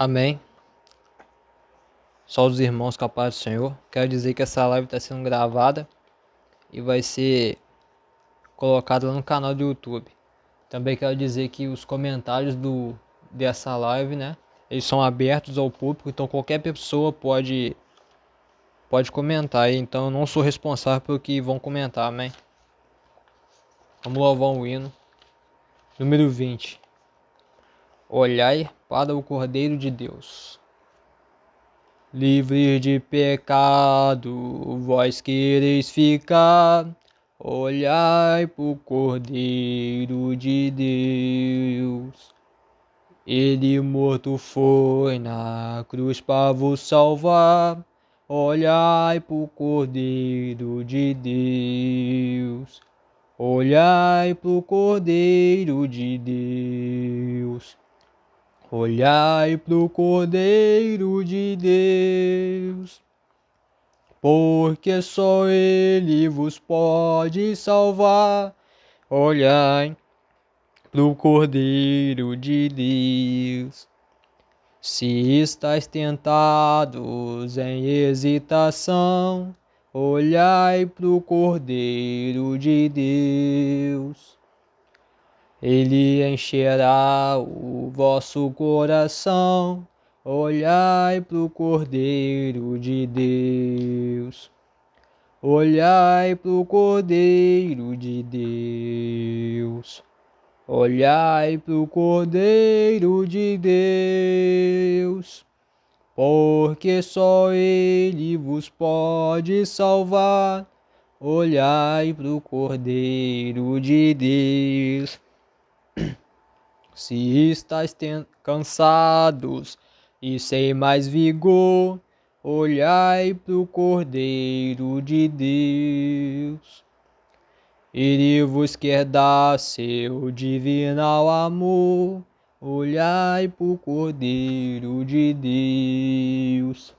Amém. Só os irmãos com a paz do Senhor. Quero dizer que essa live está sendo gravada e vai ser colocada lá no canal do YouTube. Também quero dizer que os comentários dessa live, né? Eles são abertos ao público, então qualquer pessoa pode comentar aí. Então eu não sou responsável pelo que vão comentar, amém? Vamos louvar um hino. Número 20. Olhai para o Cordeiro de Deus. Livre de pecado, vós quereis ficar, olhai pro Cordeiro de Deus. Ele morto foi na cruz para vos salvar, olhai pro Cordeiro de Deus. Olhai pro Cordeiro de Deus. Olhai pro Cordeiro de Deus, porque só Ele vos pode salvar. Olhai pro Cordeiro de Deus. Se estáis tentados em hesitação, olhai pro Cordeiro de Deus. Ele encherá o vosso coração, olhai pro Cordeiro de Deus. Olhai pro Cordeiro de Deus. Olhai pro Cordeiro de Deus, porque só Ele vos pode salvar. Olhai pro Cordeiro de Deus. Se estáis cansados e sem mais vigor, olhai pro Cordeiro de Deus. Ele vos quer dar seu divinal amor, olhai pro Cordeiro de Deus.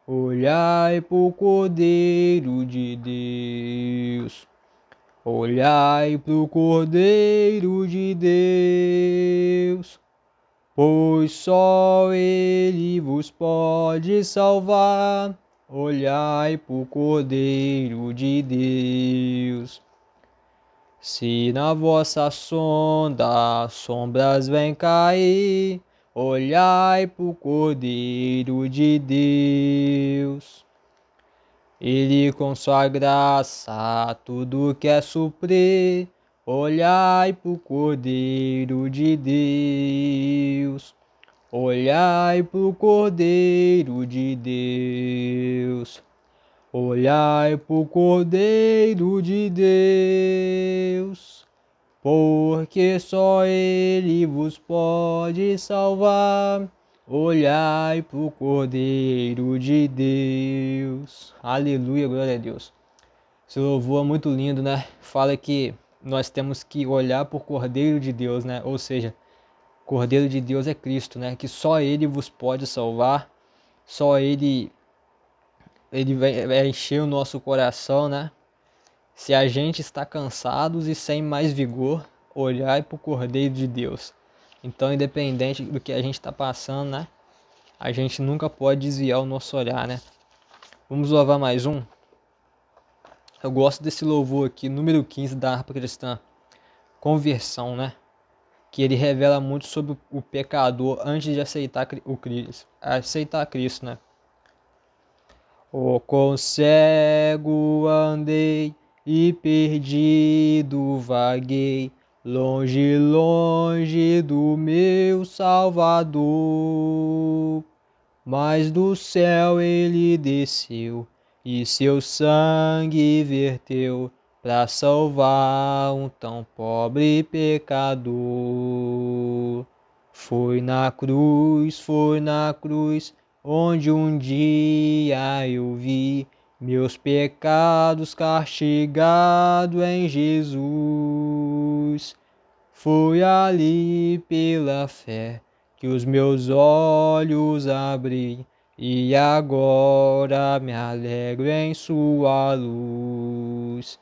Olhai pro Cordeiro de Deus. Olhai pro Cordeiro de Deus, pois só Ele vos pode salvar. Olhai pro Cordeiro de Deus. Se na vossa sonda sombras vêm cair, olhai pro Cordeiro de Deus. Ele com sua graça tudo quer suprir, olhai pro Cordeiro de Deus. Olhai pro Cordeiro de Deus. Olhai pro Cordeiro de Deus, porque só Ele vos pode salvar. Olhai pro Cordeiro de Deus. Aleluia, glória a Deus. Esse louvor é muito lindo, né? Fala que nós temos que olhar pro Cordeiro de Deus, né? Ou seja, Cordeiro de Deus é Cristo, né? Que só Ele vos pode salvar. Só Ele vai encher o nosso coração, né? Se a gente está cansados e sem mais vigor, olhai pro Cordeiro de Deus. Então, independente do que a gente está passando, né? A gente nunca pode desviar o nosso olhar, né? Vamos louvar mais um? Eu gosto desse louvor aqui, número 15 da harpa cristã. Conversão, né? Que ele revela muito sobre o pecador antes de aceitar Cristo, né? O quão cego andei e perdido vaguei, longe, longe do meu Salvador. Mas do céu ele desceu e seu sangue verteu para salvar um tão pobre pecador. Foi na cruz, onde um dia eu vi meus pecados castigado em Jesus. Foi ali pela fé que os meus olhos abri, e agora me alegro em sua luz.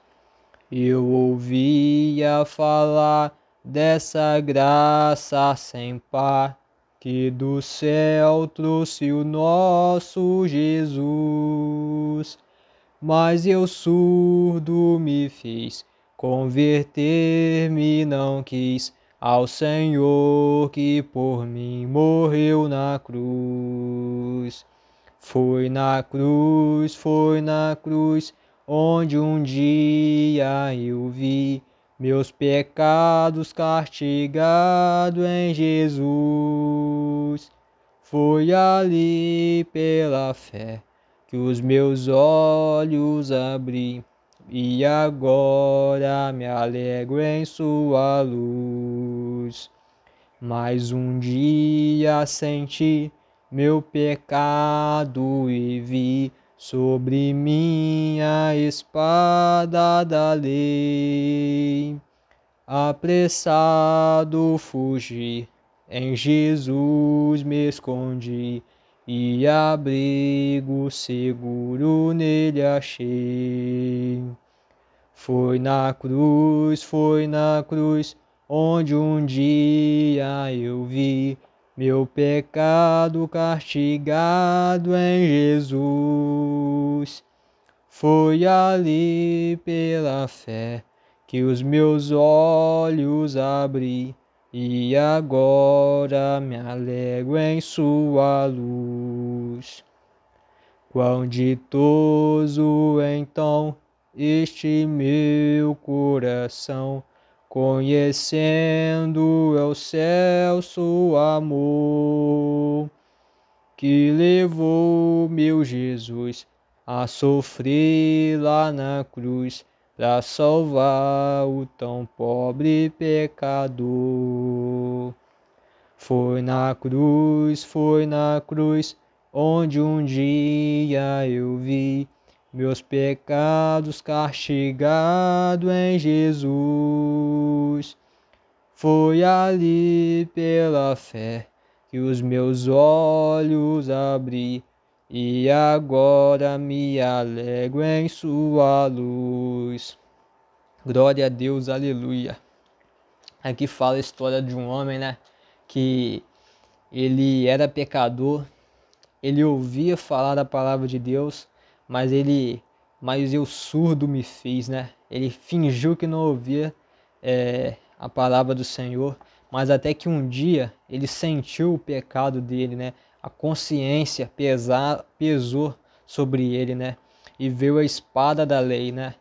Eu ouvia falar dessa graça sem par, que do céu trouxe o nosso Jesus. Mas eu surdo me fiz, converter-me não quis ao Senhor que por mim morreu na cruz. Foi na cruz, onde um dia eu vi meus pecados castigado em Jesus. Foi ali pela fé que os meus olhos abri, e agora me alegro em sua luz. Mais um dia senti meu pecado e vi sobre minha espada da lei. Apressado fugi, em Jesus me escondi, e abrigo seguro nele achei. Foi na cruz, onde um dia eu vi meu pecado castigado em Jesus. Foi ali pela fé que os meus olhos abri, e agora me alegro em sua luz. Quão ditoso então este meu coração, conhecendo o excelso amor, que levou meu Jesus a sofrer lá na cruz, para salvar o tão pobre pecador. Foi na cruz, onde um dia eu vi meus pecados castigado em Jesus. Foi ali pela fé que os meus olhos abri, e agora me alegro em sua luz. Glória a Deus, aleluia. Aqui fala a história de um homem, né, que ele era pecador, ele ouvia falar da palavra de Deus, mas eu surdo me fiz, né? Ele fingiu que não ouvia a palavra do Senhor, mas até que um dia ele sentiu o pecado dele, né? A consciência pesou sobre ele, né? E veio a espada da lei, né?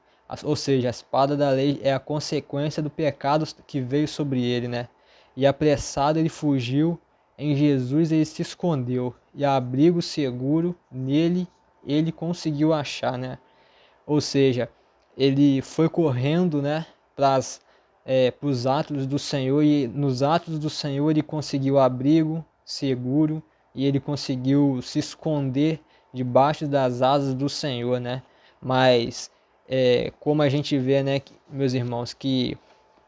Ou seja, a espada da lei é a consequência do pecado que veio sobre ele, né? E apressado ele fugiu, em Jesus ele se escondeu, e abrigo seguro nele ele conseguiu achar, né? Ou seja, ele foi correndo, né, para os atos do Senhor, e nos atos do Senhor ele conseguiu abrigo seguro, e ele conseguiu se esconder debaixo das asas do Senhor, né? Mas como a gente vê, né, meus irmãos, que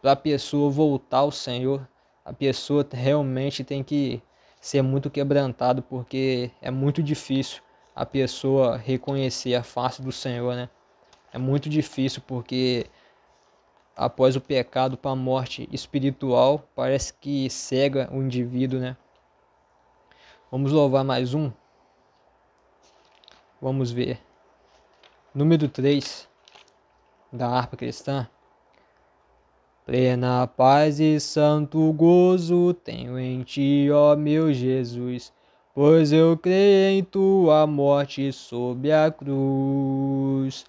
para a pessoa voltar ao Senhor, a pessoa realmente tem que ser muito quebrantado, porque é muito difícil a pessoa reconhecer a face do Senhor, né? É muito difícil porque após o pecado para a morte espiritual, parece que cega o indivíduo, né? Vamos louvar mais um? Vamos ver. Número 3 da harpa cristã. Plena paz e santo gozo tenho em ti, ó meu Jesus, pois eu creio em tua morte sob a cruz.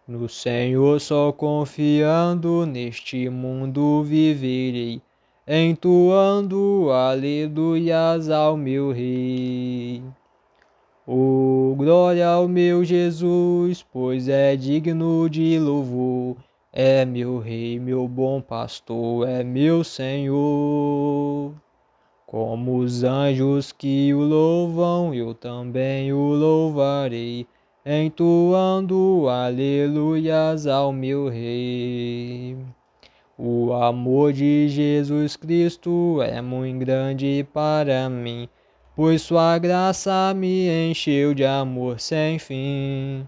No Senhor só confiando neste mundo viverei, entoando aleluias ao meu Rei. Oh, glória ao meu Jesus, pois é digno de louvor. É meu Rei, meu bom pastor, é meu Senhor. Como os anjos que o louvam, eu também o louvarei, entoando aleluias ao meu Rei. O amor de Jesus Cristo é muito grande para mim, pois sua graça me encheu de amor sem fim.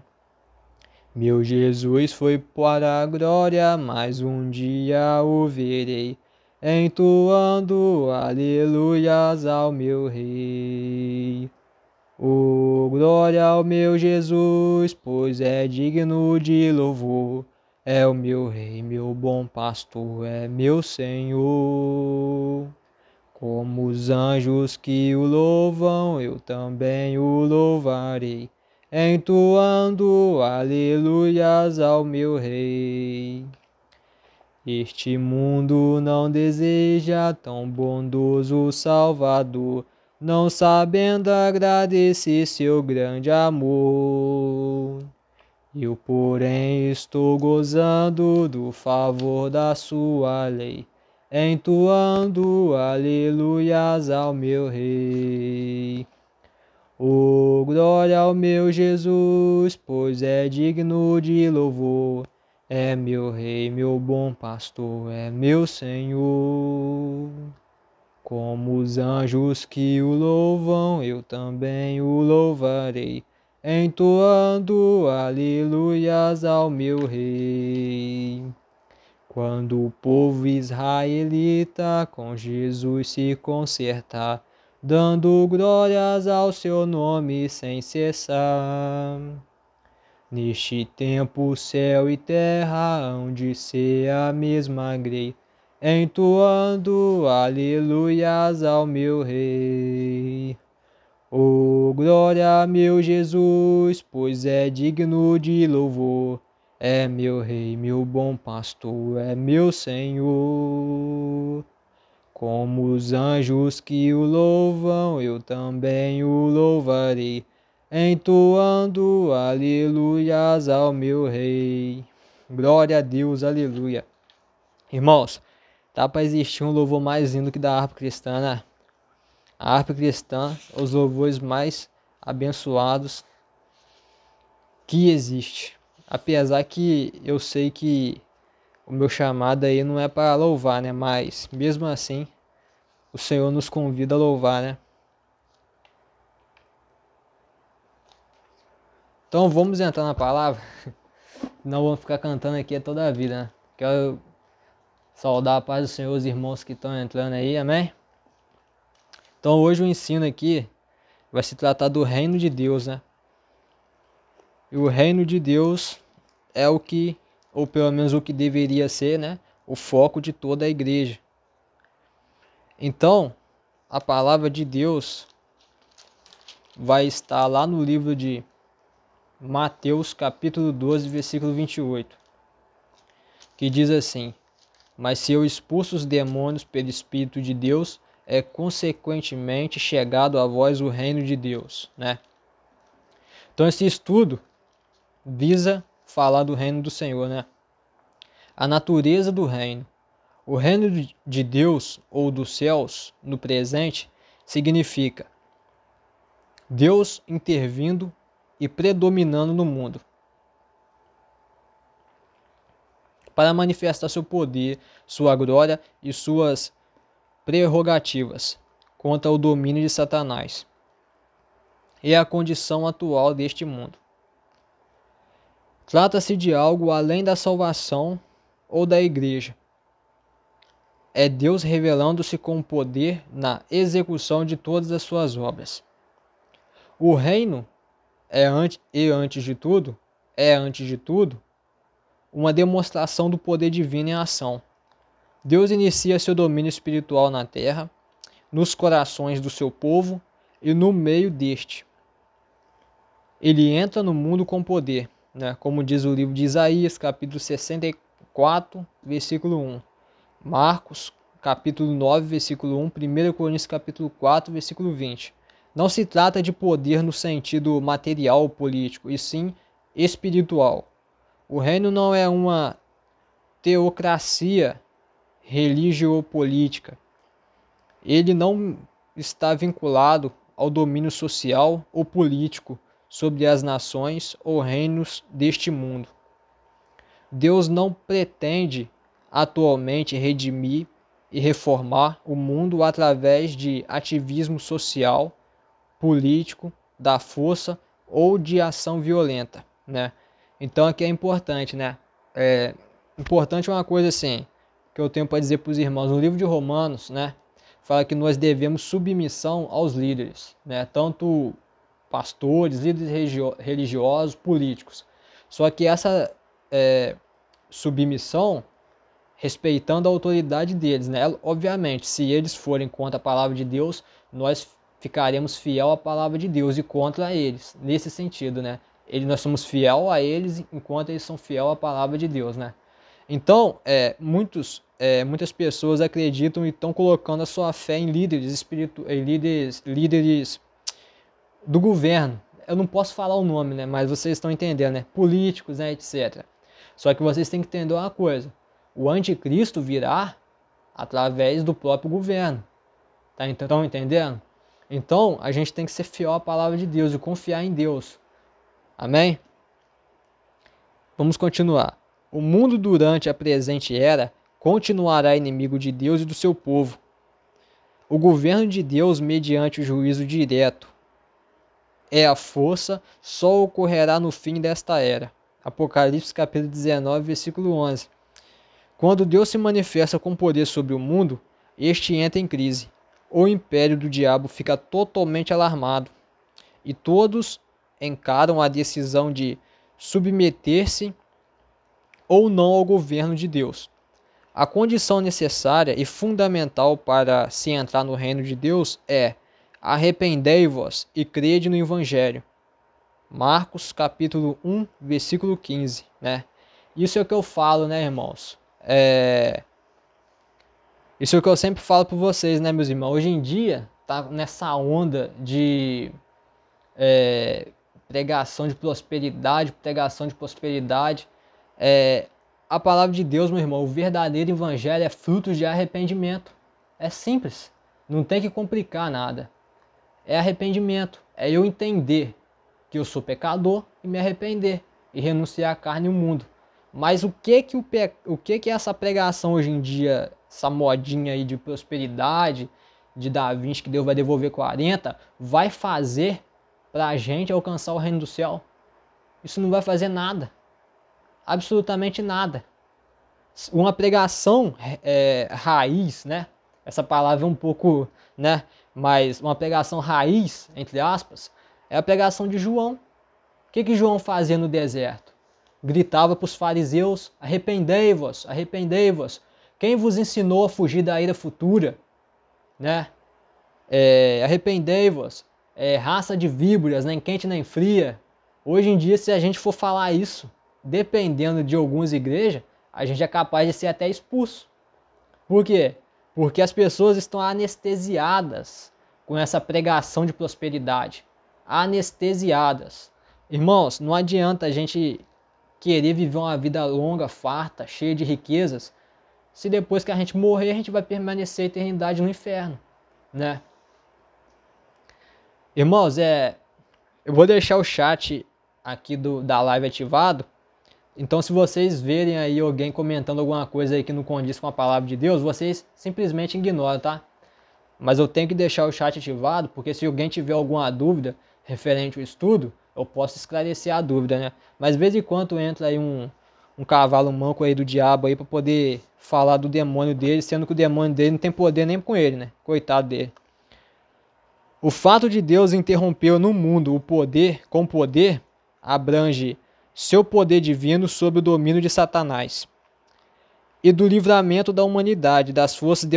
Jesus foi para a glória, mas um dia o verei, entoando aleluias ao meu Rei. Oh, glória ao meu Jesus, pois é digno de louvor. É o meu Rei, meu bom pastor, é meu Senhor. Como os anjos que o louvam, eu também o louvarei, entoando aleluias ao meu Rei. Este mundo não deseja tão bondoso Salvador, não sabendo agradecer seu grande amor. Eu, porém, estou gozando do favor da sua lei, entoando aleluias ao meu Rei. Oh, glória ao meu Jesus, pois é digno de louvor. É meu Rei, meu bom pastor, é meu Senhor. Como os anjos que o louvam, eu também o louvarei, entoando aleluias ao meu Rei. Quando o povo israelita com Jesus se consertar, dando glórias ao seu nome sem cessar. Neste tempo céu e terra hão de ser a mesma grei, entoando aleluias ao meu Rei. Oh, glória a meu Jesus, pois é digno de louvor. É meu Rei, meu bom pastor, é meu Senhor. Como os anjos que o louvam, eu também o louvarei, entoando aleluias ao meu Rei. Glória a Deus, aleluia. Irmãos, tá para existir um louvor mais lindo que da harpa cristã, né? A harpa cristã, os louvores mais abençoados que existe. Apesar que eu sei que o meu chamado aí não é para louvar, né? Mas mesmo assim, o Senhor nos convida a louvar, né? Então vamos entrar na palavra. Não vamos ficar cantando aqui toda a vida, né? Quero saudar a paz do Senhor, os irmãos que estão entrando aí, amém? Então hoje o ensino aqui vai se tratar do reino de Deus, né? E o reino de Deus é o que, ou pelo menos o que deveria ser, né? O foco de toda a igreja. Então, a palavra de Deus vai estar lá no livro de Mateus, capítulo 12, versículo 28, que diz assim: Mas se eu expulso os demônios pelo Espírito de Deus, é consequentemente chegado a vós o reino de Deus, né? Então esse estudo visa falar do reino do Senhor, né? A natureza do reino. O reino de Deus ou dos céus no presente significa Deus intervindo e predominando no mundo para manifestar seu poder, sua glória e suas prerrogativas contra o domínio de Satanás. É a condição atual deste mundo. Trata-se de algo além da salvação ou da igreja. É Deus revelando-se com poder na execução de todas as suas obras. O reino antes de tudo, uma demonstração do poder divino em ação. Deus inicia seu domínio espiritual na terra, nos corações do seu povo e no meio deste. Ele entra no mundo com poder, né? Como diz o livro de Isaías, capítulo 64, versículo 1. Marcos, capítulo 9, versículo 1. 1 Coríntios, capítulo 4, versículo 20. Não se trata de poder no sentido material ou político, e sim espiritual. O reino não é uma teocracia religio-política. Ele não está vinculado ao domínio social ou político sobre as nações ou reinos deste mundo. Deus não pretende atualmente redimir e reformar o mundo através de ativismo social, político, da força ou de ação violenta, né? Então aqui é importante, né? Importante uma coisa assim, que eu tenho para dizer para os irmãos. No livro de Romanos, né, fala que nós devemos submissão aos líderes, né, tanto pastores, líderes religiosos, políticos. Só que essa submissão, respeitando a autoridade deles, né? Obviamente, se eles forem contra a palavra de Deus, nós ficaremos fiel à palavra de Deus e contra eles, nesse sentido, né? Nós somos fiel a eles enquanto eles são fiel à palavra de Deus, né? Então, muitas pessoas acreditam e estão colocando a sua fé em líderes do governo. Eu não posso falar o nome, né? Mas vocês estão entendendo, né? Políticos, né? Etc. Só que vocês têm que entender uma coisa. O anticristo virá através do próprio governo. Estão entendendo? Então, a gente tem que ser fiel à palavra de Deus e confiar em Deus. Amém? Vamos continuar. O mundo durante a presente era continuará inimigo de Deus e do seu povo. O governo de Deus, mediante o juízo direto, é a força, só ocorrerá no fim desta era. Apocalipse capítulo 19, versículo 11. Quando Deus se manifesta com poder sobre o mundo, este entra em crise. O império do diabo fica totalmente alarmado e todos encaram a decisão de submeter-se ou não ao governo de Deus. A condição necessária e fundamental para se entrar no reino de Deus é: arrependei-vos e crede no Evangelho. Marcos capítulo 1, versículo 15, né? Isso é o que eu falo, né, irmãos? Isso é o que eu sempre falo para vocês, né, meus irmãos? Hoje em dia, tá nessa onda de pregação de prosperidade, a palavra de Deus, meu irmão, o verdadeiro evangelho é fruto de arrependimento. É simples, não tem que complicar nada. É arrependimento, é eu entender que eu sou pecador e me arrepender e renunciar à carne e ao mundo. Mas o que essa pregação hoje em dia, essa modinha aí de prosperidade, de dar 20 que Deus vai devolver 40, vai fazer para a gente alcançar o reino do céu? Isso não vai fazer nada, absolutamente nada. Uma pregação raiz, né? Essa palavra é um pouco, né? Mas uma pregação raiz, entre aspas, é a pregação de João. O que João fazia no deserto? Gritava para os fariseus: arrependei-vos, arrependei-vos. Quem vos ensinou a fugir da ira futura? Né? Arrependei-vos, raça de víboras, nem quente nem fria. Hoje em dia, se a gente for falar isso, dependendo de algumas igrejas, a gente é capaz de ser até expulso. Por quê? Porque as pessoas estão anestesiadas com essa pregação de prosperidade. Anestesiadas. Irmãos, não adianta a gente querer viver uma vida longa, farta, cheia de riquezas, se depois que a gente morrer, a gente vai permanecer a eternidade no inferno, né? Irmãos, eu vou deixar o chat aqui da live ativado. Então, se vocês verem aí alguém comentando alguma coisa aí que não condiz com a palavra de Deus, vocês simplesmente ignoram, tá? Mas eu tenho que deixar o chat ativado, porque se alguém tiver alguma dúvida referente ao estudo, eu posso esclarecer a dúvida, né? Mas de vez em quando entra aí um cavalo manco aí do diabo aí para poder falar do demônio dele, sendo que o demônio dele não tem poder nem com ele, né? Coitado dele. O fato de Deus interromper no mundo o poder com poder abrange seu poder divino sobre o domínio de Satanás e do livramento da humanidade das forças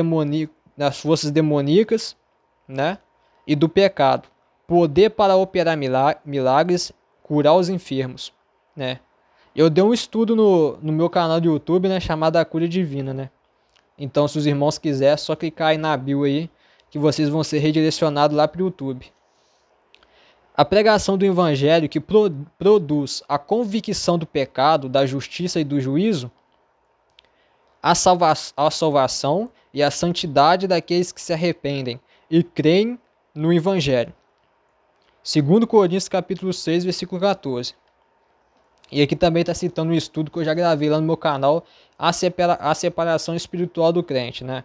demoníacas, né? E do pecado. Poder para operar milagres, curar os enfermos, né? Eu dei um estudo no meu canal do YouTube, né, chamado A Cura Divina, né? Então, se os irmãos quiserem, é só clicar aí na bio aí, que vocês vão ser redirecionados lá para o YouTube. A pregação do Evangelho que produz a convicção do pecado, da justiça e do juízo, a salvação e a santidade daqueles que se arrependem e creem no Evangelho. 2 Coríntios capítulo 6, versículo 14. E aqui também está citando um estudo que eu já gravei lá no meu canal, a separação espiritual do crente, né?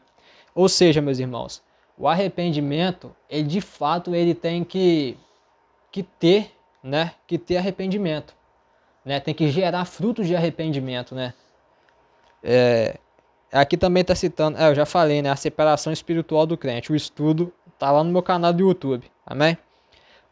Ou seja, meus irmãos, o arrependimento, ele de fato ele tem que ter, né? Que ter arrependimento, né? Tem que gerar frutos de arrependimento, né? Aqui também está citando, eu já falei, né? A separação espiritual do crente. O estudo está lá no meu canal do YouTube. Amém?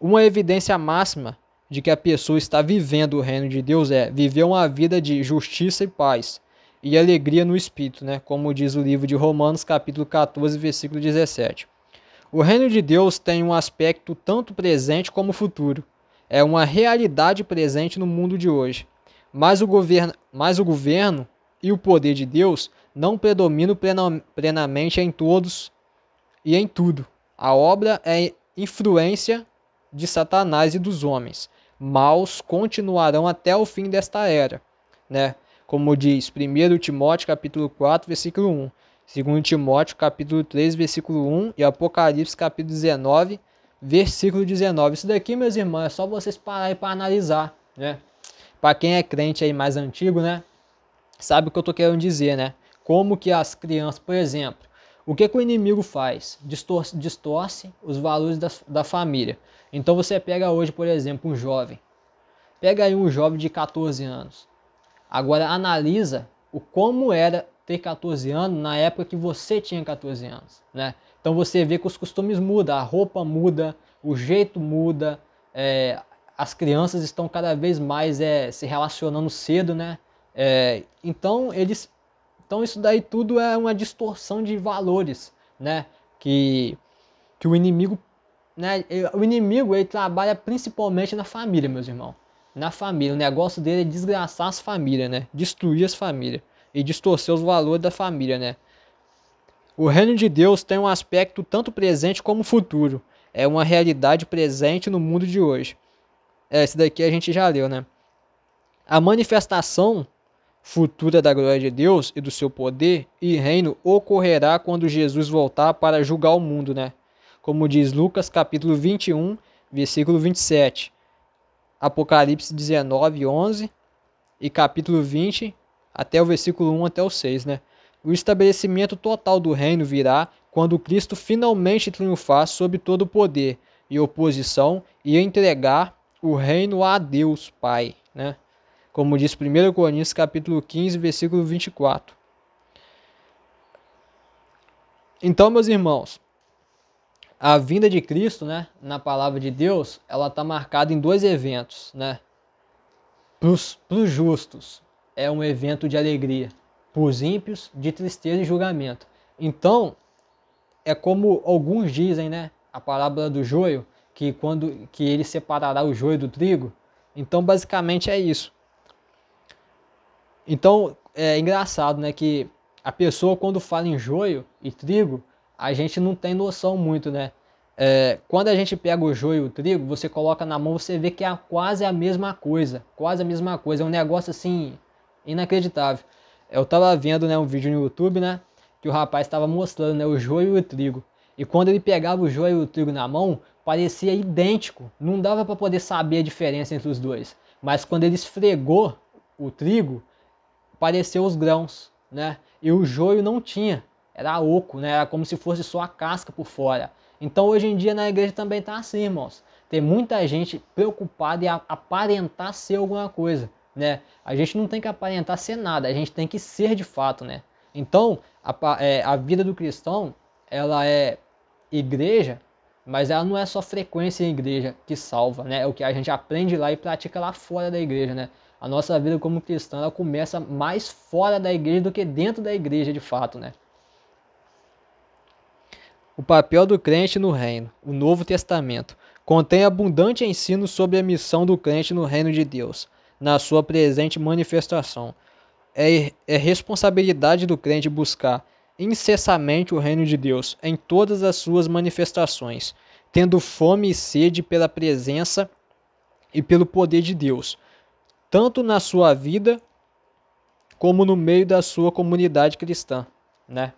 Uma evidência máxima de que a pessoa está vivendo o reino de Deus é viver uma vida de justiça e paz e alegria no Espírito, né? Como diz o livro de Romanos, capítulo 14, versículo 17. O reino de Deus tem um aspecto tanto presente como futuro. É uma realidade presente no mundo de hoje. Mas o governo e o poder de Deus não predominam plenamente em todos e em tudo. A obra é influência de Satanás e dos homens. Maus continuarão até o fim desta era, né? Como diz 1 Timóteo capítulo 4, versículo 1, 2 Timóteo capítulo 3, versículo 1 e Apocalipse capítulo 19, versículo 19. Isso daqui, meus irmãos, é só vocês pararem para analisar, né? Para quem é crente aí mais antigo, né? Sabe o que eu tô querendo dizer, né? Como que as crianças, por exemplo, o que o inimigo faz? Distorce os valores da família. Então você pega hoje, por exemplo, um jovem. Pega aí um jovem de 14 anos. Agora analisa o como era ter 14 anos na época que você tinha 14 anos, né? Então você vê que os costumes mudam, a roupa muda, o jeito muda, as crianças estão cada vez mais se relacionando cedo, né? Então isso daí tudo é uma distorção de valores, né? Que o inimigo, né? O inimigo ele trabalha principalmente na família, meus irmãos. Na família, o negócio dele é desgraçar as famílias, né? Destruir as famílias e distorcer os valores da família, né? O reino de Deus tem um aspecto tanto presente como futuro. É uma realidade presente no mundo de hoje. Esse daqui a gente já leu, né? A manifestação futura da glória de Deus e do seu poder e reino ocorrerá quando Jesus voltar para julgar o mundo, né? Como diz Lucas capítulo 21, versículo 27. Apocalipse 19, 11 e capítulo 20 até o versículo 1 até o 6, né? O estabelecimento total do reino virá quando Cristo finalmente triunfar sobre todo o poder e oposição e entregar o reino a Deus Pai, né? Como diz 1 Coríntios capítulo 15, versículo 24. Então, meus irmãos, a vinda de Cristo, né, na palavra de Deus, ela está marcada em dois eventos, né? Para os justos é um evento de alegria, para os ímpios de tristeza e julgamento. Então, é como alguns dizem, né, a parábola do joio, que ele separará o joio do trigo. Então, basicamente é isso. Então, é engraçado, né, que a pessoa quando fala em joio e trigo, a gente não tem noção muito, né? Quando a gente pega o joio e o trigo, você coloca na mão, você vê que é quase a mesma coisa, é um negócio assim, inacreditável. Eu tava vendo, né, um vídeo no YouTube, né, que o rapaz estava mostrando, né, o joio e o trigo. E quando ele pegava o joio e o trigo na mão, parecia idêntico, não dava para poder saber a diferença entre os dois. Mas quando ele esfregou o trigo, apareceu os grãos, né? E o joio não tinha, era oco, né? Era como se fosse só a casca por fora. Então hoje em dia na igreja também tá assim, irmãos. Tem muita gente preocupada em aparentar ser alguma coisa, né? A gente não tem que aparentar ser nada, a gente tem que ser de fato, né? Então a vida do cristão, ela é igreja, mas ela não é só frequência em igreja que salva, né? É o que a gente aprende lá e pratica lá fora da igreja, né? A nossa vida como cristão, ela começa mais fora da igreja do que dentro da igreja de fato, né? O papel do crente no reino. O Novo Testamento contém abundante ensino sobre a missão do crente no reino de Deus, na sua presente manifestação. É responsabilidade do crente buscar incessantemente o reino de Deus em todas as suas manifestações, tendo fome e sede pela presença e pelo poder de Deus, tanto na sua vida como no meio da sua comunidade cristã, né?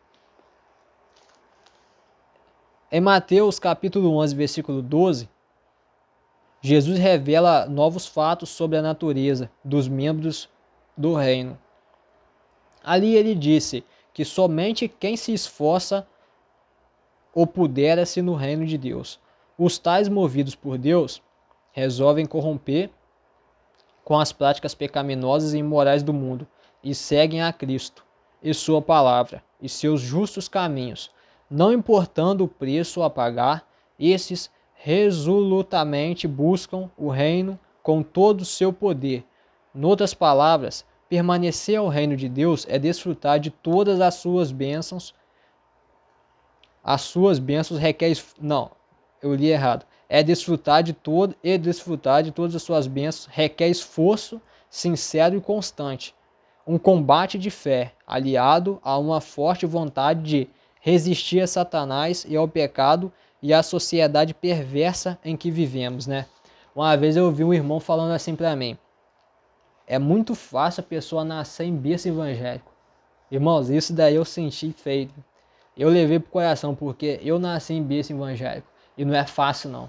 Em Mateus capítulo 11, versículo 12, Jesus revela novos fatos sobre a natureza dos membros do reino. Ali ele disse que somente quem se esforça opudera-se no reino de Deus. Os tais movidos por Deus resolvem corromper com as práticas pecaminosas e imorais do mundo e seguem a Cristo. e sua palavra, e seus justos caminhos. Não importando o preço a pagar, esses resolutamente buscam o reino com todo o seu poder. Noutras palavras, permanecer ao reino de Deus é desfrutar de todas as suas bênçãos. As suas bênçãos requer... Não, eu li errado. Desfrutar de todas as suas bênçãos requer esforço sincero e constante. Um combate de fé, aliado a uma forte vontade de resistir a Satanás e ao pecado e à sociedade perversa em que vivemos, né? Uma vez eu ouvi um irmão falando assim para mim: é muito fácil a pessoa nascer em berço evangélico. Irmãos, isso daí eu senti feito. Eu levei pro coração, porque eu nasci em berço evangélico. E não é fácil, não.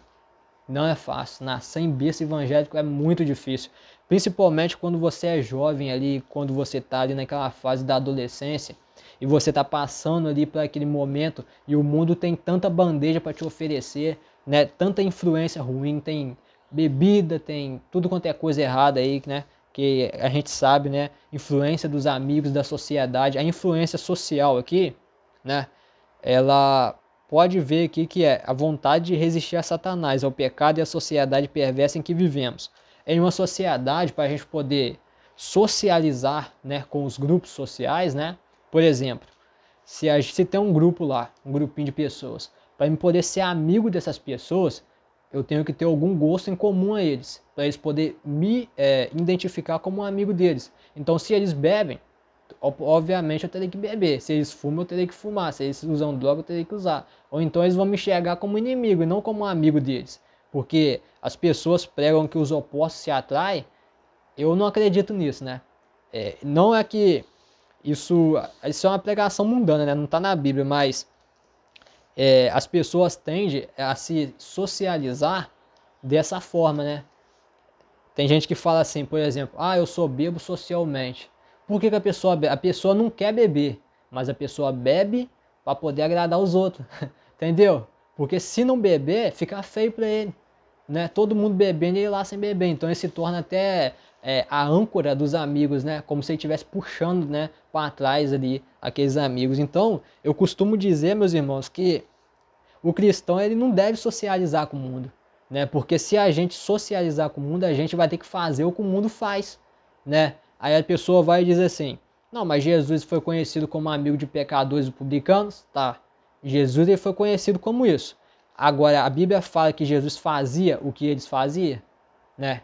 Não é fácil. Nascer em berço evangélico é muito difícil. Principalmente quando você é jovem ali, quando você está ali naquela fase da adolescência. E você está passando ali por aquele momento. E o mundo tem tanta bandeja para te oferecer, né? Tanta influência ruim. Tem bebida, tem tudo quanto é coisa errada aí, né? Que a gente sabe, né? Influência dos amigos, da sociedade. A influência social aqui, né? Ela pode ver aqui que é a vontade de resistir a Satanás, ao pecado e à sociedade perversa em que vivemos. Em uma sociedade, para a gente poder socializar, né, com os grupos sociais, né? Por exemplo, se tem um grupo lá, um grupinho de pessoas, para eu poder ser amigo dessas pessoas, eu tenho que ter algum gosto em comum a eles, para eles poderem me identificar como um amigo deles. Então, se eles bebem, obviamente eu terei que beber. Se eles fumam, eu terei que fumar. Se eles usam droga, eu terei que usar. Ou então eles vão me enxergar como inimigo e não como um amigo deles. Porque as pessoas pregam que os opostos se atraem. Eu não acredito nisso, né? Não é que isso é uma pregação mundana, né? Não está na Bíblia, mas as pessoas tendem a se socializar dessa forma, né? Tem gente que fala assim, por exemplo, eu sou bebo socialmente. Por que a pessoa bebe? A pessoa não quer beber, mas a pessoa bebe para poder agradar os outros, entendeu? Porque se não beber, fica feio para ele, né? Todo mundo bebendo e ele lá sem beber, então ele se torna até a âncora dos amigos, né? Como se ele estivesse puxando, né, para trás ali aqueles amigos. Então, eu costumo dizer, meus irmãos, que o cristão ele não deve socializar com o mundo, né? Porque se a gente socializar com o mundo, a gente vai ter que fazer o que o mundo faz, né? Aí a pessoa vai dizer assim: não, mas Jesus foi conhecido como amigo de pecadores e publicanos, tá? Jesus ele foi conhecido como isso. Agora a Bíblia fala que Jesus fazia o que eles faziam, né?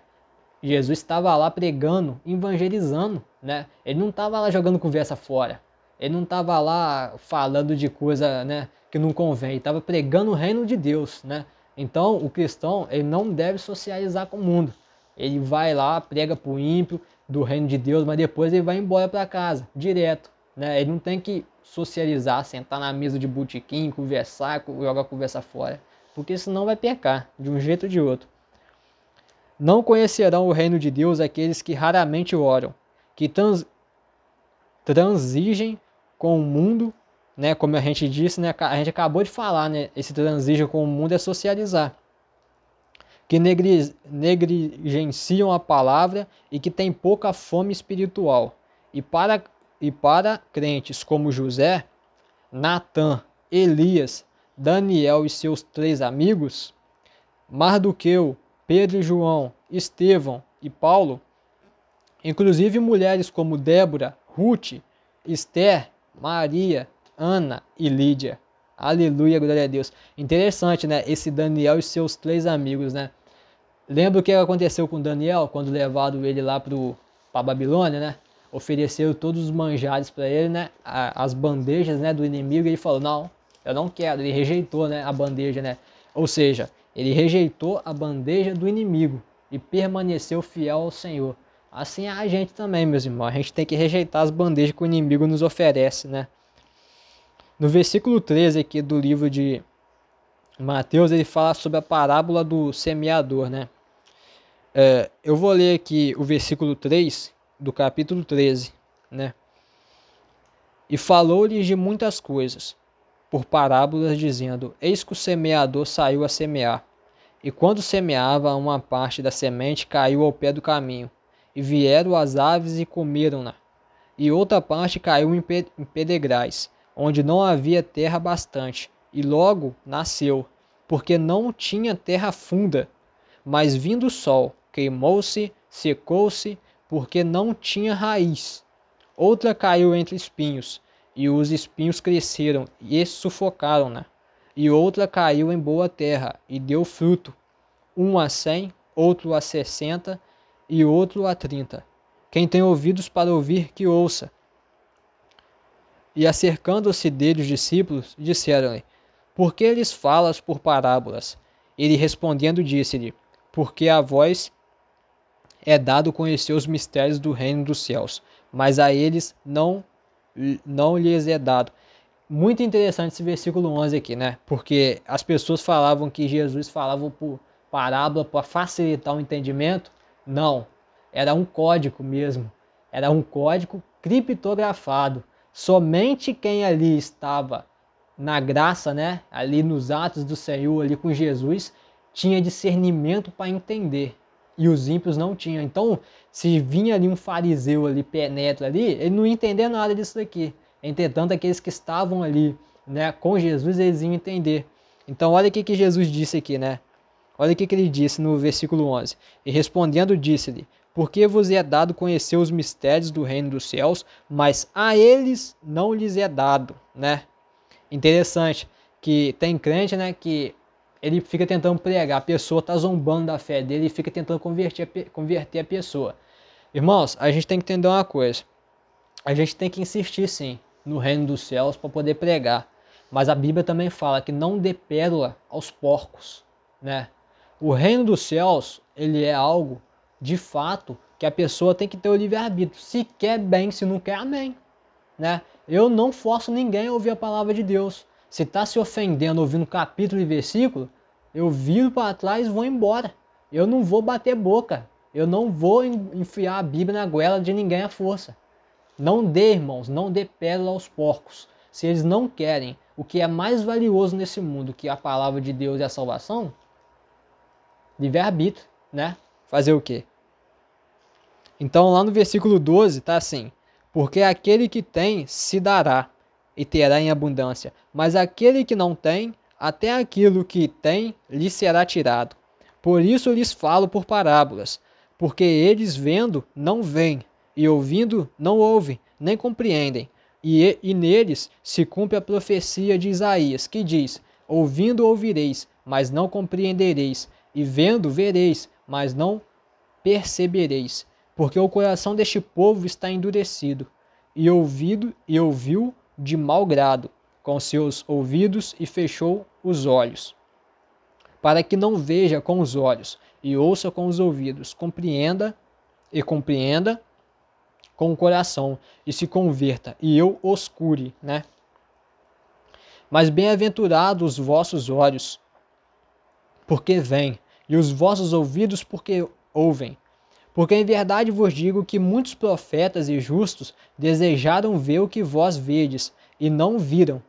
Jesus estava lá pregando, evangelizando, né? Ele não estava lá jogando conversa fora. Ele não estava lá falando de coisa, né, que não convém. Ele estava pregando o reino de Deus, né? Então, o cristão, ele não deve socializar com o mundo. Ele vai lá, prega para o ímpio do reino de Deus, mas depois ele vai embora para casa, direto, né? Ele não tem que socializar, sentar na mesa de botequim, conversar, jogar conversa fora, porque senão vai pecar, de um jeito ou de outro. Não conhecerão o reino de Deus aqueles que raramente oram, que transigem com o mundo, né? Como a gente disse, né? A gente acabou de falar, né? Esse transigem com o mundo é socializar. Que negligenciam a palavra e que têm pouca fome espiritual. E para crentes como José, Natã, Elias, Daniel e seus 3 amigos, Mardoqueu, Pedro e João, Estevão e Paulo, inclusive mulheres como Débora, Ruth, Esther, Maria, Ana e Lídia. Aleluia, glória a Deus. Interessante, né? Esse Daniel e seus 3 amigos, né? Lembra o que aconteceu com Daniel quando levaram ele lá para a Babilônia, né? Ofereceram todos os manjares para ele, né? As bandejas, né, do inimigo. E ele falou: não, eu não quero. Ele rejeitou, né, a bandeja, né? Ou seja, ele rejeitou a bandeja do inimigo e permaneceu fiel ao Senhor. Assim é a gente também, meus irmãos. A gente tem que rejeitar as bandejas que o inimigo nos oferece, né? No versículo 13 aqui do livro de Mateus, ele fala sobre a parábola do semeador, né? Eu vou ler aqui o versículo 3 do capítulo 13, né? E falou-lhes de muitas coisas, por parábolas, dizendo: eis que o semeador saiu a semear. E quando semeava, uma parte da semente caiu ao pé do caminho, e vieram as aves e comeram-na. e outra parte caiu em pedregais, onde não havia terra bastante, e logo nasceu, porque não tinha terra funda. Mas vindo o sol, queimou-se, secou-se, porque não tinha raiz. Outra caiu entre espinhos, e os espinhos cresceram e sufocaram-na. E outra caiu em boa terra, e deu fruto, um a 100, outro a 60, e outro a 30. Quem tem ouvidos para ouvir, que ouça. E acercando-se dele os discípulos, disseram-lhe: Por que lhes falas por parábolas? Ele respondendo disse-lhe: Porque a vós é dado conhecer os mistérios do reino dos céus, mas a eles não lhes é dado. Muito interessante esse versículo 11 aqui, né? Porque as pessoas falavam que Jesus falava por parábola para facilitar o entendimento. Não, era um código mesmo. Era um código criptografado. Somente quem ali estava na graça, né? Ali nos atos do Senhor, ali com Jesus, tinha discernimento para entender. E os ímpios não tinham. Então, se vinha ali um fariseu ali, penetra ali, ele não ia entender nada disso daqui. Entretanto, aqueles que estavam ali, né, com Jesus, eles iam entender. Então, olha o que Jesus disse aqui, né? Olha o que ele disse no versículo 11. E respondendo, disse-lhe: Porque vos é dado conhecer os mistérios do reino dos céus, mas a eles não lhes é dado, né? Interessante que tem crente, né, que ele fica tentando pregar, a pessoa está zombando da fé dele e fica tentando converter a pessoa. Irmãos, a gente tem que entender uma coisa. A gente tem que insistir sim no reino dos céus para poder pregar. Mas a Bíblia também fala que não dê pérola aos porcos, né? O reino dos céus, ele é algo, de fato, que a pessoa tem que ter o livre-arbítrio. Se quer bem, se não quer, amém, né? Eu não forço ninguém a ouvir a palavra de Deus. Se está se ofendendo ouvindo capítulo e versículo, eu viro para trás e vou embora. Eu não vou bater boca. Eu não vou enfiar a Bíblia na goela de ninguém à força. Não dê, irmãos, não dê pérola aos porcos. Se eles não querem o que é mais valioso nesse mundo, que é a palavra de Deus e a salvação, livre-arbítrio, né? Fazer o quê? Então lá no versículo 12 está assim: Porque aquele que tem se dará e terá em abundância, mas aquele que não tem, até aquilo que tem lhe será tirado. Por isso lhes falo por parábolas, porque eles vendo não veem, e ouvindo não ouvem, nem compreendem. E neles se cumpre a profecia de Isaías, que diz: Ouvindo ouvireis, mas não compreendereis, e vendo vereis, mas não percebereis. Porque o coração deste povo está endurecido, e ouviu de mau grado com seus ouvidos e fechou os olhos, para que não veja com os olhos e ouça com os ouvidos, compreenda com o coração e se converta, e eu os cure, né? Mas bem-aventurados os vossos olhos, porque veem, e os vossos ouvidos, porque ouvem. Porque em verdade vos digo que muitos profetas e justos desejaram ver o que vós vedes, e não viram,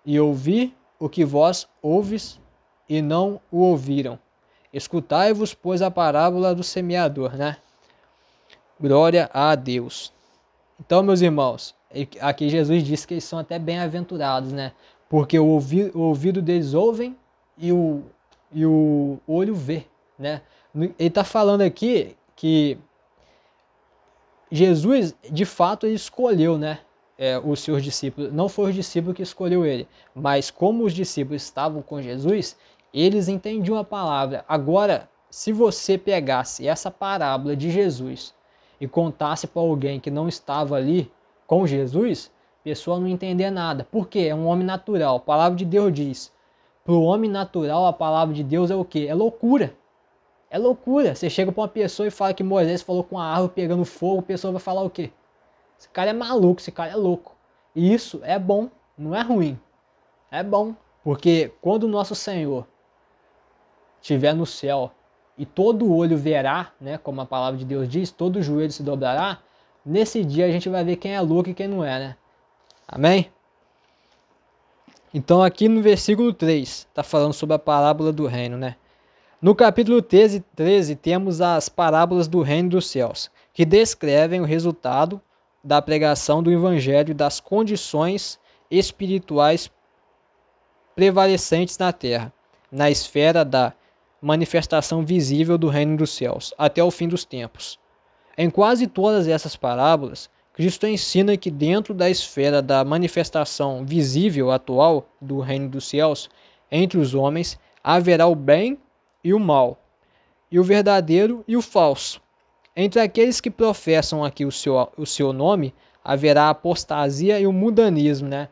e ouvir o que vós ouves, e não o ouviram. Escutai-vos, pois, a parábola do semeador, né? Glória a Deus. Então, meus irmãos, aqui Jesus disse que eles são até bem-aventurados, né? Porque o ouvido deles ouvem e o olho vê, né? Ele está falando aqui que Jesus, de fato, ele escolheu, né, os seus discípulos. Não foi os discípulos que escolheu ele, mas como os discípulos estavam com Jesus, eles entendiam a palavra. Agora, se você pegasse essa parábola de Jesus e contasse para alguém que não estava ali com Jesus, a pessoa não entendia nada. Por quê? É um homem natural. A palavra de Deus diz: para o homem natural, a palavra de Deus é o quê? É loucura. É loucura. Você chega para uma pessoa e fala que Moisés falou com a árvore pegando fogo, a pessoa vai falar o quê? Esse cara é maluco, esse cara é louco. E isso é bom, não é ruim. É bom, porque quando o nosso Senhor estiver no céu e todo olho verá, né, como a palavra de Deus diz, todo joelho se dobrará, nesse dia a gente vai ver quem é louco e quem não é, né? Amém? Então aqui no versículo 3, está falando sobre a parábola do reino, né? No capítulo 13 temos as parábolas do reino dos céus, que descrevem o resultado da pregação do Evangelho e das condições espirituais prevalecentes na terra, na esfera da manifestação visível do reino dos céus, até o fim dos tempos. Em quase todas essas parábolas, Cristo ensina que dentro da esfera da manifestação visível atual do reino dos céus, entre os homens, haverá o bem e o mal, e o verdadeiro e o falso. Entre aqueles que professam aqui o seu nome, haverá a apostasia e o mundanismo, né?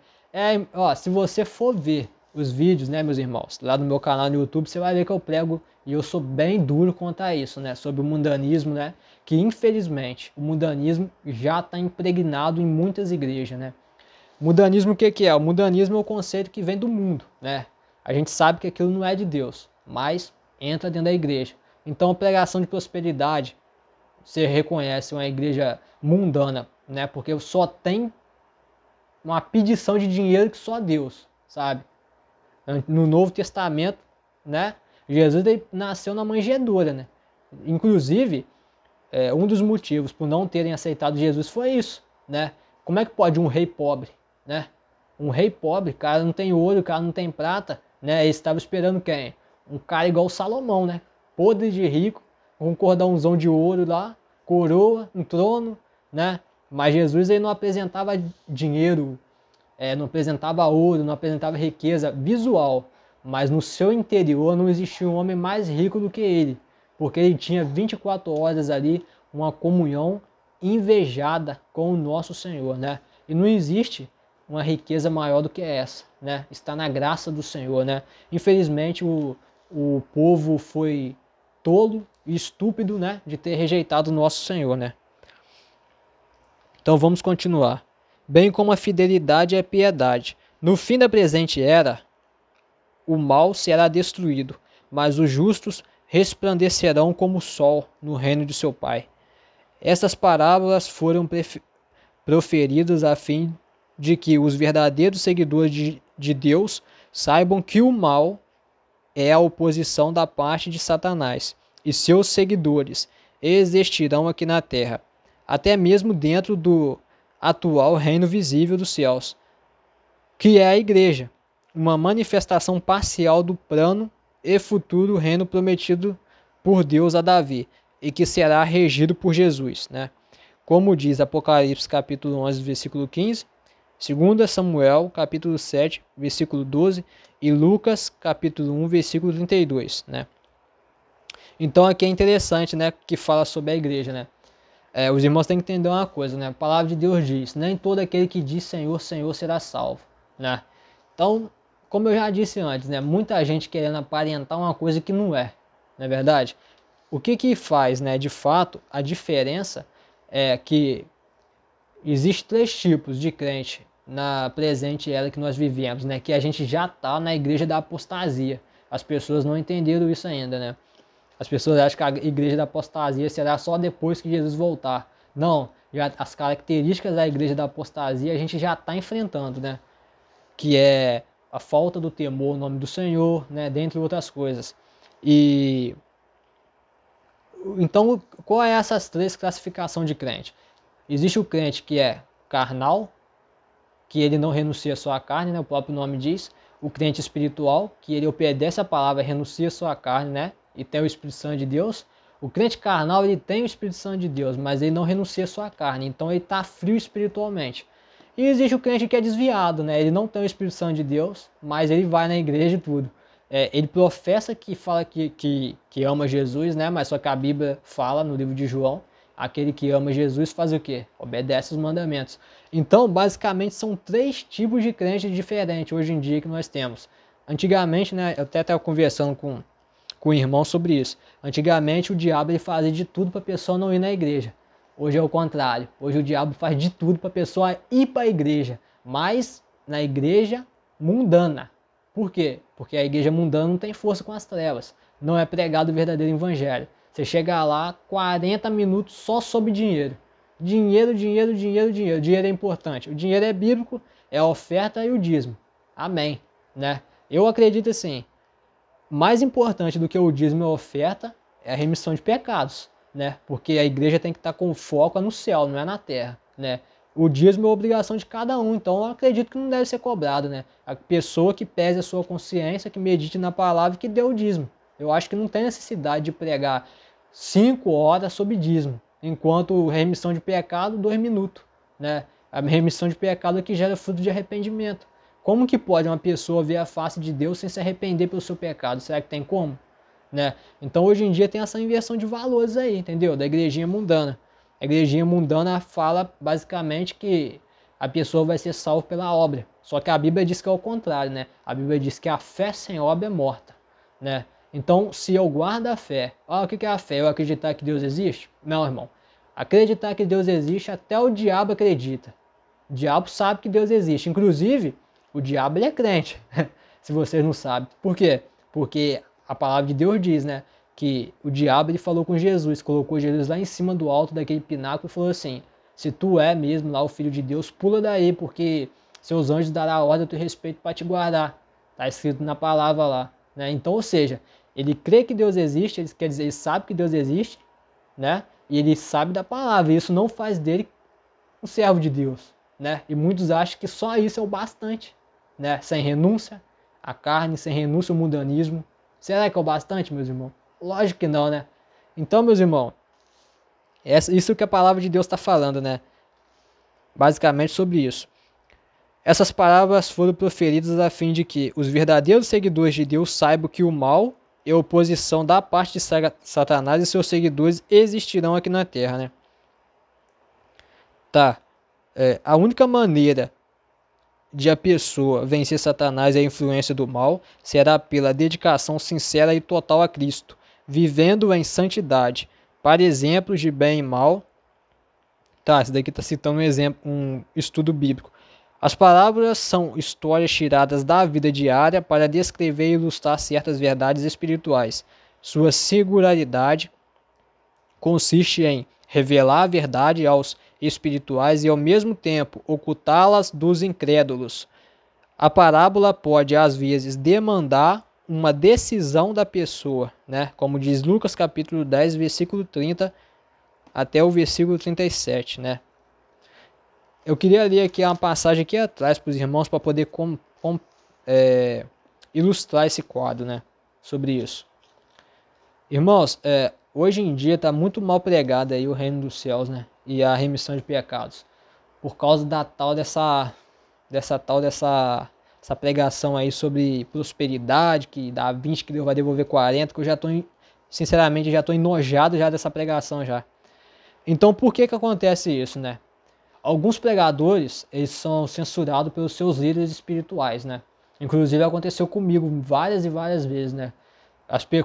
Se você for ver os vídeos, né, meus irmãos, lá no meu canal no YouTube, você vai ver que eu prego e eu sou bem duro quanto a isso, né, sobre o mundanismo, né, que infelizmente o mundanismo já está impregnado em muitas igrejas, né. Mundanismo o que é? O mundanismo é o conceito que vem do mundo, né. A gente sabe que aquilo não é de Deus, mas entra dentro da igreja. Então a pregação de prosperidade, você reconhece uma igreja mundana, né, porque só tem uma pedição de dinheiro que só Deus, sabe? No Novo Testamento, né, Jesus nasceu na manjedoura, né? Inclusive, um dos motivos por não terem aceitado Jesus foi isso, né? Como é que pode um rei pobre, né? Um rei pobre, cara não tem ouro, cara não tem prata, né? Eles estavam esperando quem? Um cara igual Salomão, né? Podre de rico, com um cordãozão de ouro lá, coroa, um trono, né? Mas Jesus ele não apresentava dinheiro, não apresentava ouro, não apresentava riqueza visual, mas no seu interior não existia um homem mais rico do que ele, porque ele tinha 24 horas ali uma comunhão invejada com o nosso Senhor, né? E não existe uma riqueza maior do que essa, né? Está na graça do Senhor, né? Infelizmente o povo foi tolo e estúpido, né, de ter rejeitado o nosso Senhor, né? Então vamos continuar. Bem como a fidelidade e a piedade. No fim da presente era, o mal será destruído, mas os justos resplandecerão como o sol no reino de seu Pai. Estas parábolas foram proferidas a fim de que os verdadeiros seguidores de Deus saibam que o mal é a oposição da parte de Satanás, e seus seguidores existirão aqui na terra, até mesmo dentro do atual reino visível dos céus, que é a igreja, uma manifestação parcial do plano e futuro reino prometido por Deus a Davi, e que será regido por Jesus, né? Como diz Apocalipse capítulo 11, versículo 15, 2 Samuel capítulo 7, versículo 12 e Lucas capítulo 1, versículo 32, né? Então aqui é interessante, né, que fala sobre a igreja, né? Os irmãos têm que entender uma coisa, né? A palavra de Deus diz, nem todo aquele que diz Senhor, Senhor será salvo, né? Então, como eu já disse antes, né, muita gente querendo aparentar uma coisa que não é verdade? O que faz, né, de fato, a diferença é que existe 3 tipos de crente na presente era que nós vivemos, né? Que a gente já está na igreja da apostasia. As pessoas não entenderam isso ainda, né? As pessoas acham que a igreja da apostasia será só depois que Jesus voltar. Não, as características da igreja da apostasia a gente já está enfrentando, né? Que é a falta do temor no nome do Senhor, né? Dentre outras coisas. E então, qual é essas 3 classificações de crente? Existe o crente que é carnal, que ele não renuncia à sua carne, né? O próprio nome diz. O crente espiritual, que ele obedece a palavra, renuncia à sua carne, né? E tem o Espírito Santo de Deus. O crente carnal, ele tem o Espírito Santo de Deus, mas ele não renuncia à sua carne, então ele está frio espiritualmente. E existe o crente que é desviado, né? Ele não tem o Espírito Santo de Deus, mas ele vai na igreja e tudo. Ele professa que fala que ama Jesus, né? Mas só que a Bíblia fala no livro de João, aquele que ama Jesus faz o quê? Obedece os mandamentos. Então, basicamente, são 3 tipos de crentes diferentes hoje em dia que nós temos. Antigamente, né? Eu até estava conversando com o irmão sobre isso. Antigamente, o diabo ele fazia de tudo para a pessoa não ir na igreja. Hoje é o contrário. Hoje o diabo faz de tudo para a pessoa ir para a igreja, mas na igreja mundana. Por quê? Porque a igreja mundana não tem força com as trevas. Não é pregado o verdadeiro evangelho. Você chega lá, 40 minutos só sobre dinheiro. Dinheiro, dinheiro, dinheiro, dinheiro. Dinheiro é importante. O dinheiro é bíblico, é a oferta e o dízimo. Amém. Né? Eu acredito assim, mais importante do que o dízimo e a oferta é a remissão de pecados. Né? Porque a igreja tem que estar com foco no céu, não é na terra. Né? O dízimo é obrigação de cada um, então eu acredito que não deve ser cobrado, né? A pessoa que pese a sua consciência, que medite na palavra e que dê o dízimo. Eu acho que não tem necessidade de pregar 5 horas sobre dízimo, enquanto remissão de pecado, 2 minutos, né? A remissão de pecado é que gera fruto de arrependimento. Como que pode uma pessoa ver a face de Deus sem se arrepender pelo seu pecado? Será que tem como? Né? Então hoje em dia tem essa inversão de valores aí, entendeu? Da igrejinha mundana. A igrejinha mundana fala basicamente que a pessoa vai ser salva pela obra. Só que a Bíblia diz que é o contrário, né? A Bíblia diz que a fé sem obra é morta, né? Então, se eu guardo a fé, o que é a fé? Eu acreditar que Deus existe? Não, irmão. Acreditar que Deus existe, até o diabo acredita. O diabo sabe que Deus existe. Inclusive, o diabo ele é crente, se vocês não sabem. Por quê? Porque a palavra de Deus diz, né, que o diabo ele falou com Jesus, colocou Jesus lá em cima do alto daquele pináculo e falou assim: se tu é mesmo lá o filho de Deus, pula daí, porque seus anjos dará a ordem a teu respeito para te guardar. Está escrito na palavra lá, né? Então, ou seja, ele crê que Deus existe, ele quer dizer, ele sabe que Deus existe, né? E ele sabe da palavra. E isso não faz dele um servo de Deus, né? E muitos acham que só isso é o bastante, né? Sem renúncia à carne, sem renúncia ao mundanismo. Será que é o bastante, meus irmãos? Lógico que não, né? Então, meus irmãos, isso que a palavra de Deus está falando, né? Basicamente sobre isso. Essas palavras foram proferidas a fim de que os verdadeiros seguidores de Deus saibam que o mal e a oposição da parte de Satanás e seus seguidores existirão aqui na Terra, né? Tá. A única maneira de a pessoa vencer Satanás e a influência do mal será pela dedicação sincera e total a Cristo, vivendo em santidade, para exemplos de bem e mal. Tá, esse daqui está citando um exemplo, um estudo bíblico. As parábolas são histórias tiradas da vida diária para descrever e ilustrar certas verdades espirituais. Sua singularidade consiste em revelar a verdade aos espirituais e, ao mesmo tempo, ocultá-las dos incrédulos. A parábola pode, às vezes, demandar uma decisão da pessoa, né? Como diz Lucas capítulo 10, versículo 30 até o versículo 37, né? Eu queria ler aqui uma passagem aqui atrás para os irmãos para poder ilustrar esse quadro, né? Sobre isso. Irmãos, hoje em dia está muito mal pregado aí o reino dos céus, né? E a remissão de pecados. Por causa da essa pregação aí sobre prosperidade, que dá 20 que Deus vai devolver 40, que eu já estou, sinceramente, já estou enojado já dessa pregação já. Então por que acontece isso, né? Alguns pregadores, eles são censurados pelos seus líderes espirituais, né? Inclusive aconteceu comigo várias e várias vezes, né?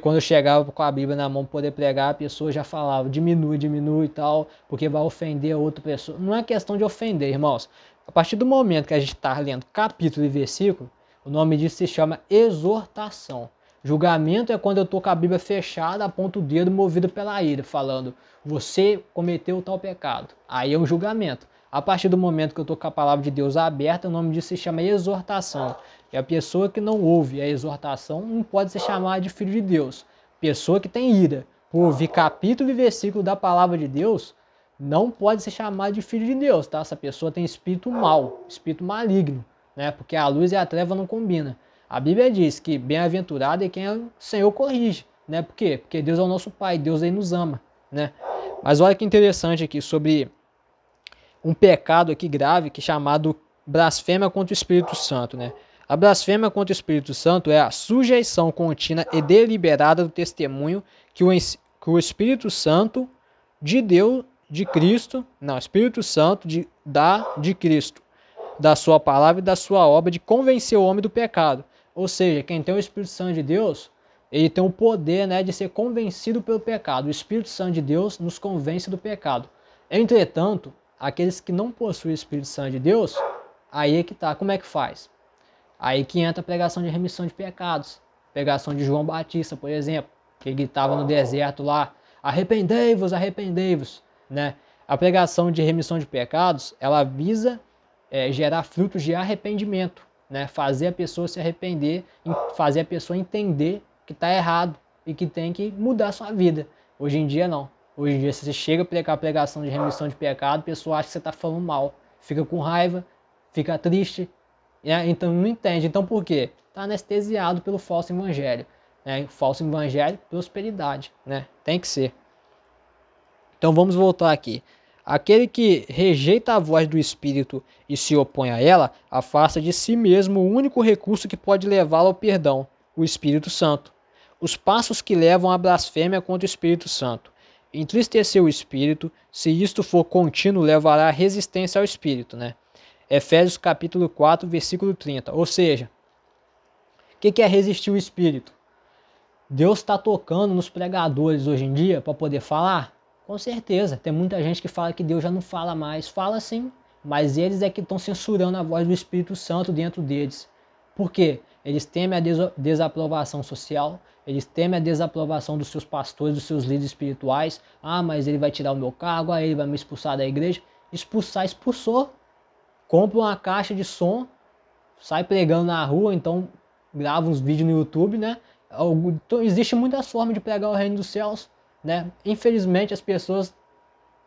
Quando eu chegava com a Bíblia na mão para poder pregar, a pessoa já falava, diminui e tal, porque vai ofender a outra pessoa. Não é questão de ofender, irmãos. A partir do momento que a gente está lendo capítulo e versículo, o nome disso se chama exortação. Julgamento é quando eu estou com a Bíblia fechada, aponto o dedo movido pela ira, falando, você cometeu tal pecado. Aí é um julgamento. A partir do momento que eu estou com a palavra de Deus aberta, o nome disso se chama exortação. E a pessoa que não ouve a exortação não pode ser chamada de filho de Deus. Pessoa que tem ira por ouvir capítulo e versículo da palavra de Deus, não pode ser chamada de filho de Deus, tá? Essa pessoa tem espírito mau, espírito maligno, né? Porque a luz e a treva não combinam. A Bíblia diz que bem-aventurado é quem o Senhor corrige, né? Por quê? Porque Deus é o nosso Pai, Deus aí nos ama, né? Mas olha que interessante aqui sobre um pecado aqui grave que é chamado blasfêmia contra o Espírito Santo, né? A blasfêmia contra o Espírito Santo é a sujeição contínua e deliberada do testemunho que o Espírito Santo de Deus, de Cristo, não, Espírito Santo de Cristo, da sua palavra e da sua obra de convencer o homem do pecado. Ou seja, quem tem o Espírito Santo de Deus, ele tem o poder, né, de ser convencido pelo pecado. O Espírito Santo de Deus nos convence do pecado. Entretanto, aqueles que não possuem o Espírito Santo de Deus, aí é que tá, como é que faz? Aí que entra a pregação de remissão de pecados. Pregação de João Batista, por exemplo, que ele estava no deserto lá, arrependei-vos, arrependei-vos, né? A pregação de remissão de pecados, ela visa gerar frutos de arrependimento, né? Fazer a pessoa se arrepender, fazer a pessoa entender que está errado e que tem que mudar a sua vida. Hoje em dia não. Hoje em dia, se você chega a pregar a pregação de remissão de pecado, a pessoa acha que você está falando mal. fica com raiva, fica triste, né? Então não entende. Então por quê? Está anestesiado pelo falso evangelho. Né? Falso evangelho, prosperidade, né? Tem que ser. Então vamos voltar aqui. Aquele que rejeita a voz do Espírito e se opõe a ela, afasta de si mesmo o único recurso que pode levá-lo ao perdão, o Espírito Santo. Os passos que levam à blasfêmia contra o Espírito Santo. Entristecer o Espírito, se isto for contínuo, levará à resistência ao Espírito, né? Efésios capítulo 4, versículo 30. Ou seja, o que é resistir o Espírito? Deus está tocando nos pregadores hoje em dia para poder falar? Com certeza, tem muita gente que fala que Deus já não fala mais. Fala sim, mas eles é que estão censurando a voz do Espírito Santo dentro deles. Por quê? Eles temem a desaprovação social, eles temem a desaprovação dos seus pastores, dos seus líderes espirituais. Ah, mas ele vai tirar o meu cargo, aí ele vai me expulsar da igreja. Expulsar, expulsou. Compra uma caixa de som, sai pregando na rua, então grava uns vídeos no YouTube, né? Então, existe muitas formas de pregar o reino dos céus, né? Infelizmente as pessoas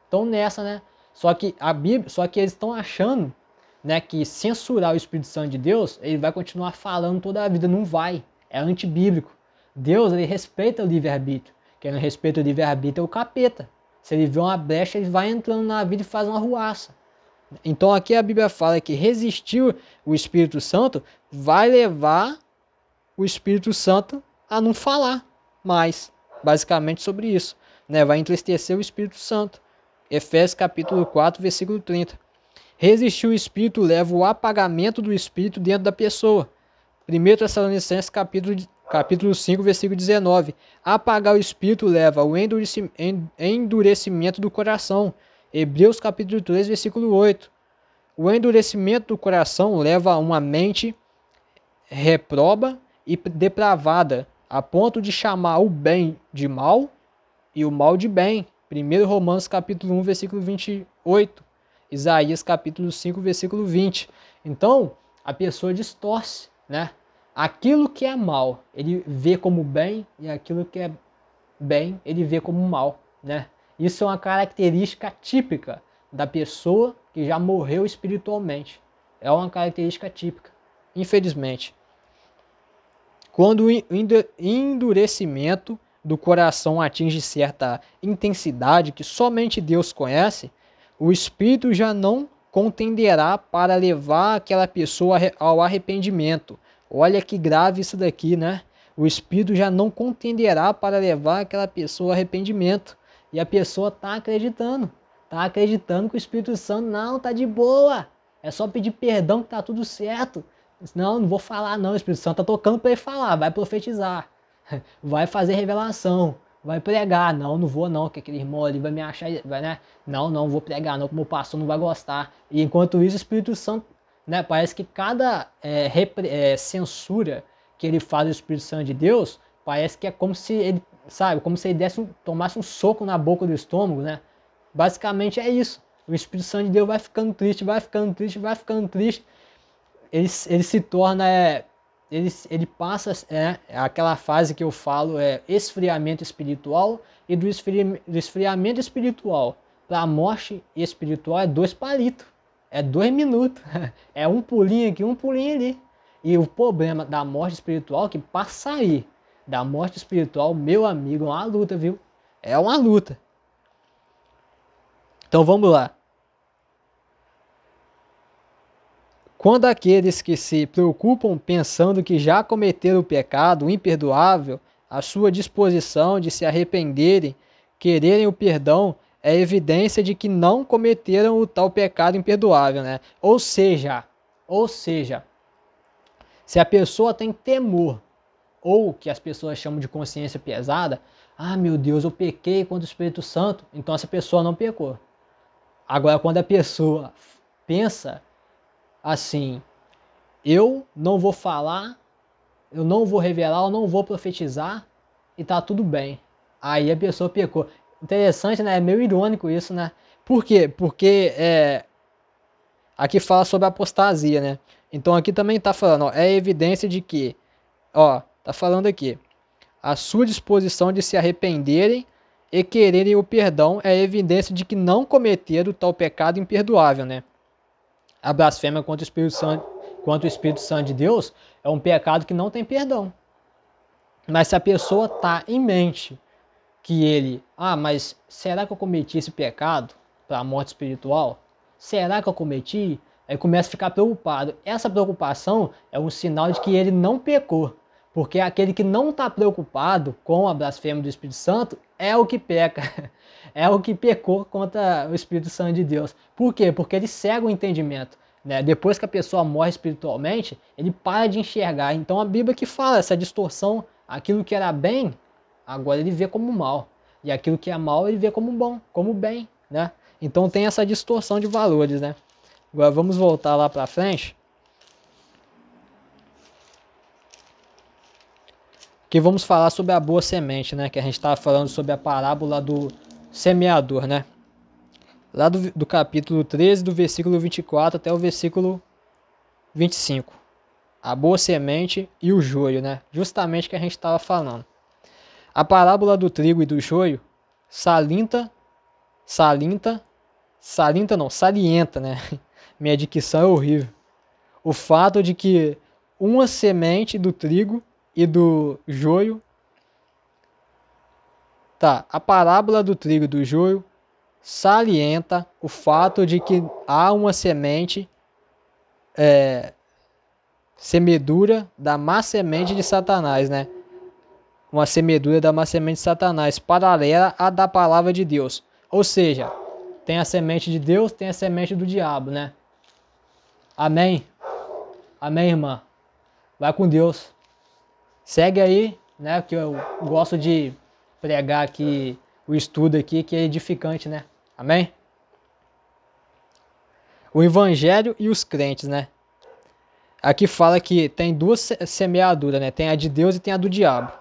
estão nessa, né? Só que eles estão achando, né, que censurar o Espírito Santo de Deus, ele vai continuar falando toda a vida. Não vai. É antibíblico. Deus, ele respeita o livre-arbítrio. Quem não respeita o livre-arbítrio é o capeta. Se ele vê uma brecha, ele vai entrando na vida e faz uma ruaça. Então aqui a Bíblia fala que resistir o Espírito Santo vai levar o Espírito Santo a não falar mais, basicamente sobre isso, né? Vai entristecer o Espírito Santo. Efésios capítulo 4, versículo 30. Resistir o Espírito leva o apagamento do Espírito dentro da pessoa. 1 Tessalonicenses capítulo 5, versículo 19. Apagar o Espírito leva ao endurecimento do coração. Hebreus capítulo 3, versículo 8. O endurecimento do coração leva a uma mente reproba e depravada, a ponto de chamar o bem de mal e o mal de bem. 1 Romanos capítulo 1, versículo 28. Isaías capítulo 5, versículo 20. Então, a pessoa distorce, né? Aquilo que é mal, ele vê como bem, e aquilo que é bem, ele vê como mal, né? Isso é uma característica típica da pessoa que já morreu espiritualmente. É uma característica típica, infelizmente. Quando o endurecimento do coração atinge certa intensidade que somente Deus conhece, o Espírito já não contenderá para levar aquela pessoa ao arrependimento. Olha que grave isso daqui, né? O Espírito já não contenderá para levar aquela pessoa ao arrependimento. E a pessoa está acreditando que o Espírito Santo não tá de boa. É só pedir perdão que tá tudo certo. Não vou falar não, o Espírito Santo tá tocando para ele falar, vai profetizar, vai fazer revelação, vai pregar. Não vou não, que aquele irmão ali vai me achar, vai, né? Não vou pregar não, que o meu pastor não vai gostar. E enquanto isso o Espírito Santo, né, parece que cada censura que ele faz do Espírito Santo de Deus, parece que é como se ele, sabe, como se ele tomasse um soco na boca do estômago, né? Basicamente é isso. O Espírito Santo de Deus vai ficando triste, vai ficando triste, vai ficando triste. Ele se torna, ele passa, aquela fase que eu falo, esfriamento espiritual, e do esfriamento espiritual para a morte espiritual é 2 palitos, é 2 minutos, é um pulinho aqui, um pulinho ali. E o problema da morte espiritual é que para sair da morte espiritual, meu amigo, é uma luta, viu? É uma luta. Então vamos lá. Quando aqueles que se preocupam pensando que já cometeram o pecado imperdoável, a sua disposição de se arrependerem, quererem o perdão, é evidência de que não cometeram o tal pecado imperdoável, né? Ou seja, se a pessoa tem temor, ou que as pessoas chamam de consciência pesada, ah, meu Deus, eu pequei contra o Espírito Santo, então essa pessoa não pecou. Agora, quando a pessoa pensa assim, eu não vou falar, eu não vou revelar, eu não vou profetizar, e tá tudo bem. Aí a pessoa pecou. Interessante, né? É meio irônico isso, né? Por quê? Porque aqui fala sobre apostasia, né? Então aqui também tá falando, ó, é evidência de que, ó, tá falando aqui, a sua disposição de se arrependerem e quererem o perdão é evidência de que não cometeram tal pecado imperdoável, né? A blasfêmia contra o Espírito Santo de Deus é um pecado que não tem perdão. Mas se a pessoa está em mente que ele, mas será que eu cometi esse pecado para a morte espiritual? Será que eu cometi? Aí começa a ficar preocupado. Essa preocupação é um sinal de que ele não pecou. Porque aquele que não está preocupado com a blasfêmia do Espírito Santo é o que peca. É o que pecou contra o Espírito Santo de Deus. Por quê? Porque ele cega o entendimento. Né? Depois que a pessoa morre espiritualmente, ele para de enxergar. Então a Bíblia que fala essa distorção, aquilo que era bem, agora ele vê como mal. E aquilo que é mal, ele vê como bom, como bem. Né? Então tem essa distorção de valores. Né? Agora vamos voltar lá para frente. Que vamos falar sobre a boa semente, né? Que a gente estava falando sobre a parábola do semeador, né? Lá do capítulo 13, do versículo 24 até o versículo 25. A boa semente e o joio, né? Justamente o que a gente estava falando. A parábola do trigo e do joio salienta, né? Minha dicção é horrível. O fato de que uma semente do trigo e do joio. A parábola do trigo e do joio salienta o fato de que há uma semente, semedura da má semente de Satanás, né? Uma semedura da má semente de Satanás, paralela à da palavra de Deus. Ou seja, tem a semente de Deus, tem a semente do diabo, né? Amém? Amém, irmã? Vai com Deus. Segue aí, né? Que eu gosto de pregar aqui o estudo aqui, que é edificante, né? Amém? O evangelho e os crentes, né? Aqui fala que tem duas semeaduras, né? Tem a de Deus e tem a do diabo.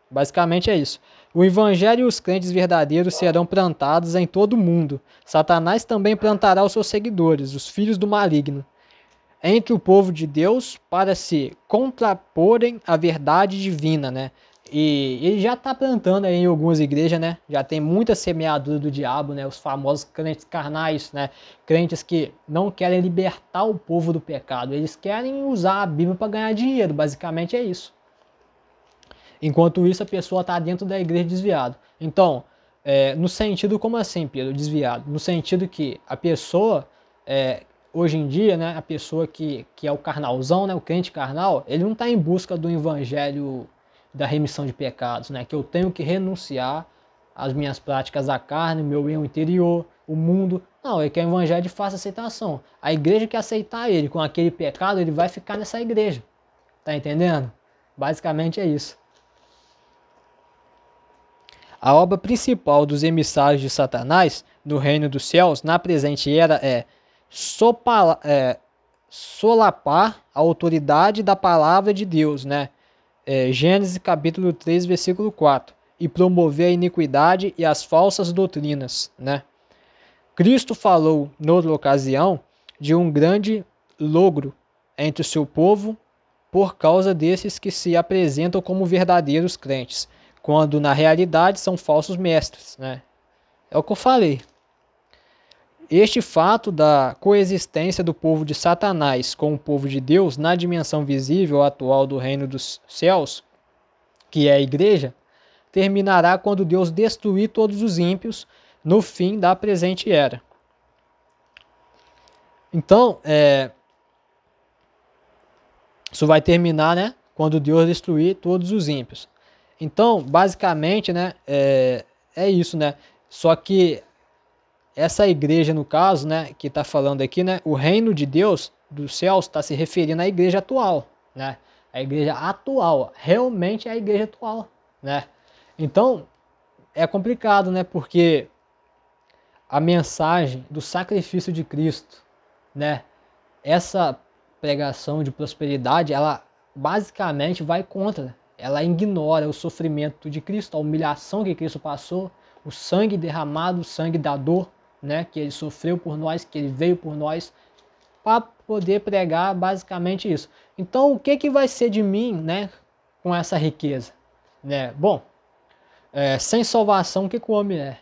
Basicamente é isso. O evangelho e os crentes verdadeiros serão plantados em todo o mundo. Satanás também plantará os seus seguidores, os filhos do maligno, entre o povo de Deus para se contraporem à verdade divina, né? E ele já está plantando aí em algumas igrejas, né? Já tem muita semeadura do diabo, né? Os famosos crentes carnais, né? Crentes que não querem libertar o povo do pecado. Eles querem usar a Bíblia para ganhar dinheiro. Basicamente é isso. Enquanto isso, a pessoa está dentro da igreja desviada. Então, no sentido, como assim, Pedro, desviado? No sentido que a pessoa, hoje em dia, né? A pessoa que é o carnalzão, né? O crente carnal, ele não está em busca do evangelho da remissão de pecados, né? Que eu tenho que renunciar às minhas práticas da carne, meu eu interior, o mundo. Não, ele quer o evangelho de fácil aceitação. A igreja quer aceitar ele com aquele pecado, ele vai ficar nessa igreja. Tá entendendo? Basicamente é isso. A obra principal dos emissários de Satanás no reino dos céus, na presente era, solapar a autoridade da palavra de Deus, né? Gênesis capítulo 3, versículo 4, e promover a iniquidade e as falsas doutrinas, né? Cristo falou, noutra ocasião, de um grande logro entre o seu povo por causa desses que se apresentam como verdadeiros crentes, quando na realidade são falsos mestres, né? É o que eu falei. Este fato da coexistência do povo de Satanás com o povo de Deus na dimensão visível atual do reino dos céus, que é a igreja, terminará quando Deus destruir todos os ímpios no fim da presente era. Então, isso vai terminar, né, quando Deus destruir todos os ímpios. Então, basicamente, né, é isso, né? Só que essa igreja, no caso, né, que está falando aqui, né, o reino de Deus dos céus está se referindo à igreja atual, né? A igreja atual, realmente é a igreja atual, né? Então, é complicado, né? Porque a mensagem do sacrifício de Cristo, né? Essa pregação de prosperidade, ela basicamente vai contra, ela ignora o sofrimento de Cristo, a humilhação que Cristo passou, o sangue derramado, o sangue da dor, né, que ele sofreu por nós, que ele veio por nós, para poder pregar basicamente isso. Então, o que vai ser de mim, né, com essa riqueza? Né? Bom, sem salvação, o que o homem é?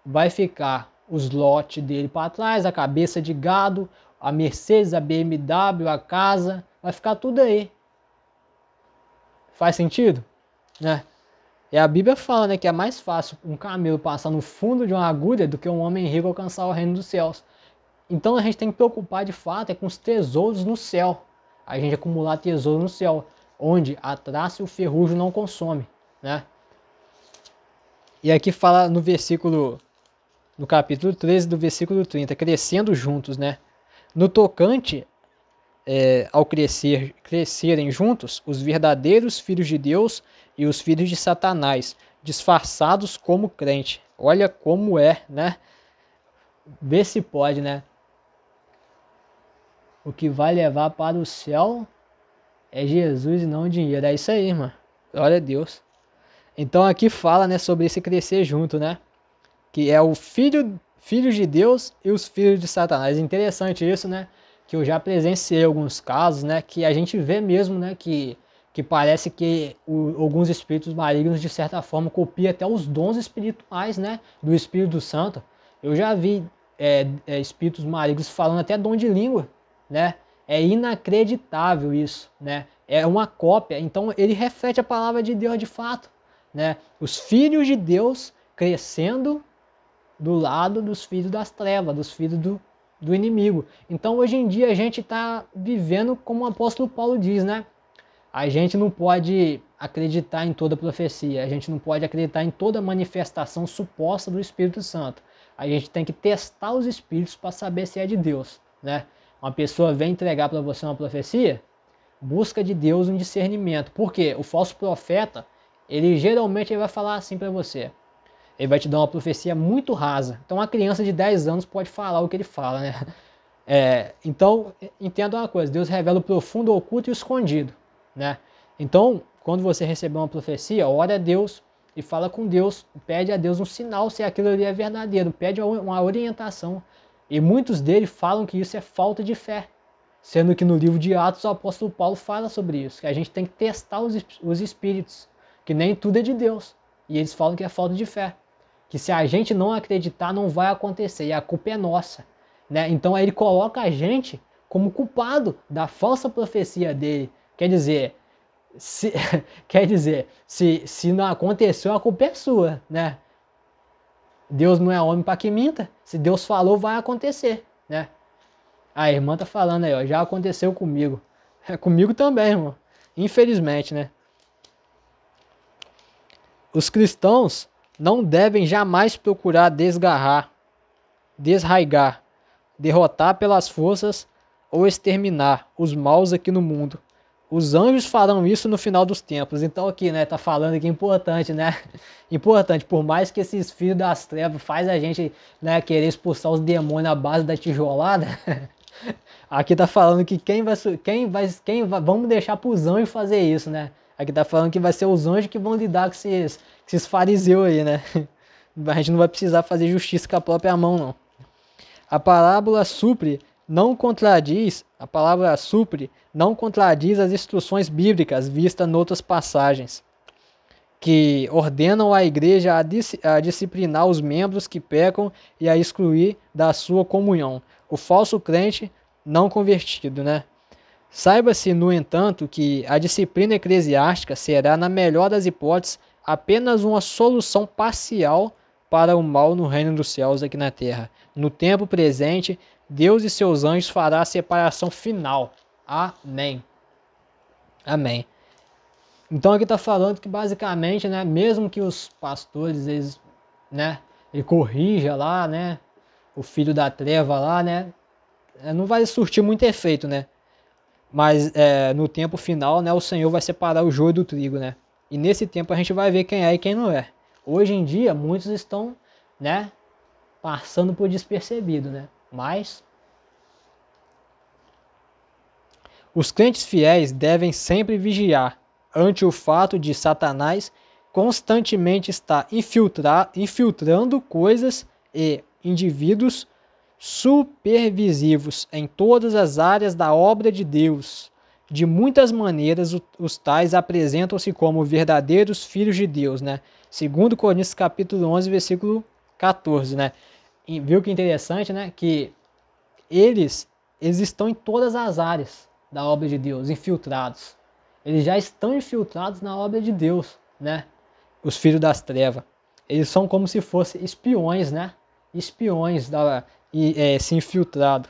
Vai ficar os lotes dele para trás, a cabeça de gado, a Mercedes, a BMW, a casa, vai ficar tudo aí. Faz sentido? Né? E a Bíblia fala, né, que é mais fácil um camelo passar no fundo de uma agulha do que um homem rico alcançar o reino dos céus. Então a gente tem que preocupar de fato com os tesouros no céu. A gente acumular tesouro no céu, onde a traça e o ferrugem não consomem, né? E aqui fala no capítulo 13 do versículo 30, crescendo juntos, né? No tocante ao crescerem juntos, os verdadeiros filhos de Deus e os filhos de Satanás, disfarçados como crente. Olha como é, né? Vê se pode, né? O que vai levar para o céu é Jesus e não o dinheiro. É isso aí, irmão. Glória a Deus. Então aqui fala, né, sobre esse crescer junto, né? Que é o filhos de Deus e os filhos de Satanás. Interessante isso, né? Que eu já presenciei alguns casos, né? Que a gente vê mesmo, né? Que parece que alguns espíritos malignos, de certa forma, copiam até os dons espirituais, né? Do Espírito Santo. Eu já vi espíritos malignos falando até dom de língua, né? É inacreditável isso, né? É uma cópia. Então ele reflete a palavra de Deus de fato, né? Os filhos de Deus crescendo do lado dos filhos das trevas, dos filhos do inimigo. Então hoje em dia a gente está vivendo como o apóstolo Paulo diz, né? A gente não pode acreditar em toda profecia, a gente não pode acreditar em toda manifestação suposta do Espírito Santo. A gente tem que testar os espíritos para saber se é de Deus, né? Uma pessoa vem entregar para você uma profecia, busca de Deus um discernimento. Por quê? O falso profeta, ele geralmente vai falar assim para você. Ele vai te dar uma profecia muito rasa. Então uma criança de 10 anos pode falar o que ele fala, né? Então, entenda uma coisa, Deus revela o profundo, o oculto e o escondido, né? Então, quando você receber uma profecia, ore a Deus e fala com Deus, pede a Deus um sinal se aquilo ali é verdadeiro, pede uma orientação. E muitos deles falam que isso é falta de fé, sendo que no livro de Atos o apóstolo Paulo fala sobre isso, que a gente tem que testar os espíritos, que nem tudo é de Deus. E eles falam que é falta de fé, que se a gente não acreditar não vai acontecer, e a culpa é nossa, né? Então ele coloca a gente como culpado da falsa profecia dele. Quer dizer, se não aconteceu, a culpa é sua, né? Deus não é homem para que minta. Se Deus falou, vai acontecer, né? A irmã tá falando aí, ó, já aconteceu comigo. É comigo também, irmão. Infelizmente, né? Os cristãos não devem jamais procurar desraigar, derrotar pelas forças ou exterminar os maus aqui no mundo. Os anjos farão isso no final dos tempos. Então aqui, né, tá falando que é importante, né? Importante, por mais que esses filhos das trevas faz a gente, né, querer expulsar os demônios à base da tijolada, aqui tá falando que vamos deixar pros anjos fazer isso, né? Aqui tá falando que vai ser os anjos que vão lidar com esses fariseus aí, né? A gente não vai precisar fazer justiça com a própria mão, não. A parábola supre não contradiz as instruções bíblicas vistas noutras passagens, que ordenam a igreja a disciplinar os membros que pecam e a excluir da sua comunhão o falso crente não convertido, né? Saiba-se, no entanto, que a disciplina eclesiástica será, na melhor das hipóteses, apenas uma solução parcial para o mal no reino dos céus aqui na terra. No tempo presente, Deus e seus anjos fará a separação final. Amém. Amém. Então aqui está falando que basicamente, né, mesmo que os pastores, eles, né, ele corrija lá, né, o filho da treva lá, né, não vai surtir muito efeito, né, mas no tempo final, né, o Senhor vai separar o joio do trigo, né, e nesse tempo a gente vai ver quem é e quem não é. Hoje em dia, muitos estão, né, passando por despercebido, né, mas os crentes fiéis devem sempre vigiar ante o fato de Satanás constantemente estar infiltrando coisas e indivíduos supervisivos em todas as áreas da obra de Deus. De muitas maneiras, os tais apresentam-se como verdadeiros filhos de Deus, né? 2 Coríntios capítulo 11, versículo 14, né? E viu que interessante, né? Que eles eles estão em todas as áreas da obra de Deus, infiltrados. Eles já estão infiltrados na obra de Deus, né? Os filhos das trevas. Eles são como se fossem espiões, né? Espiões se infiltrado.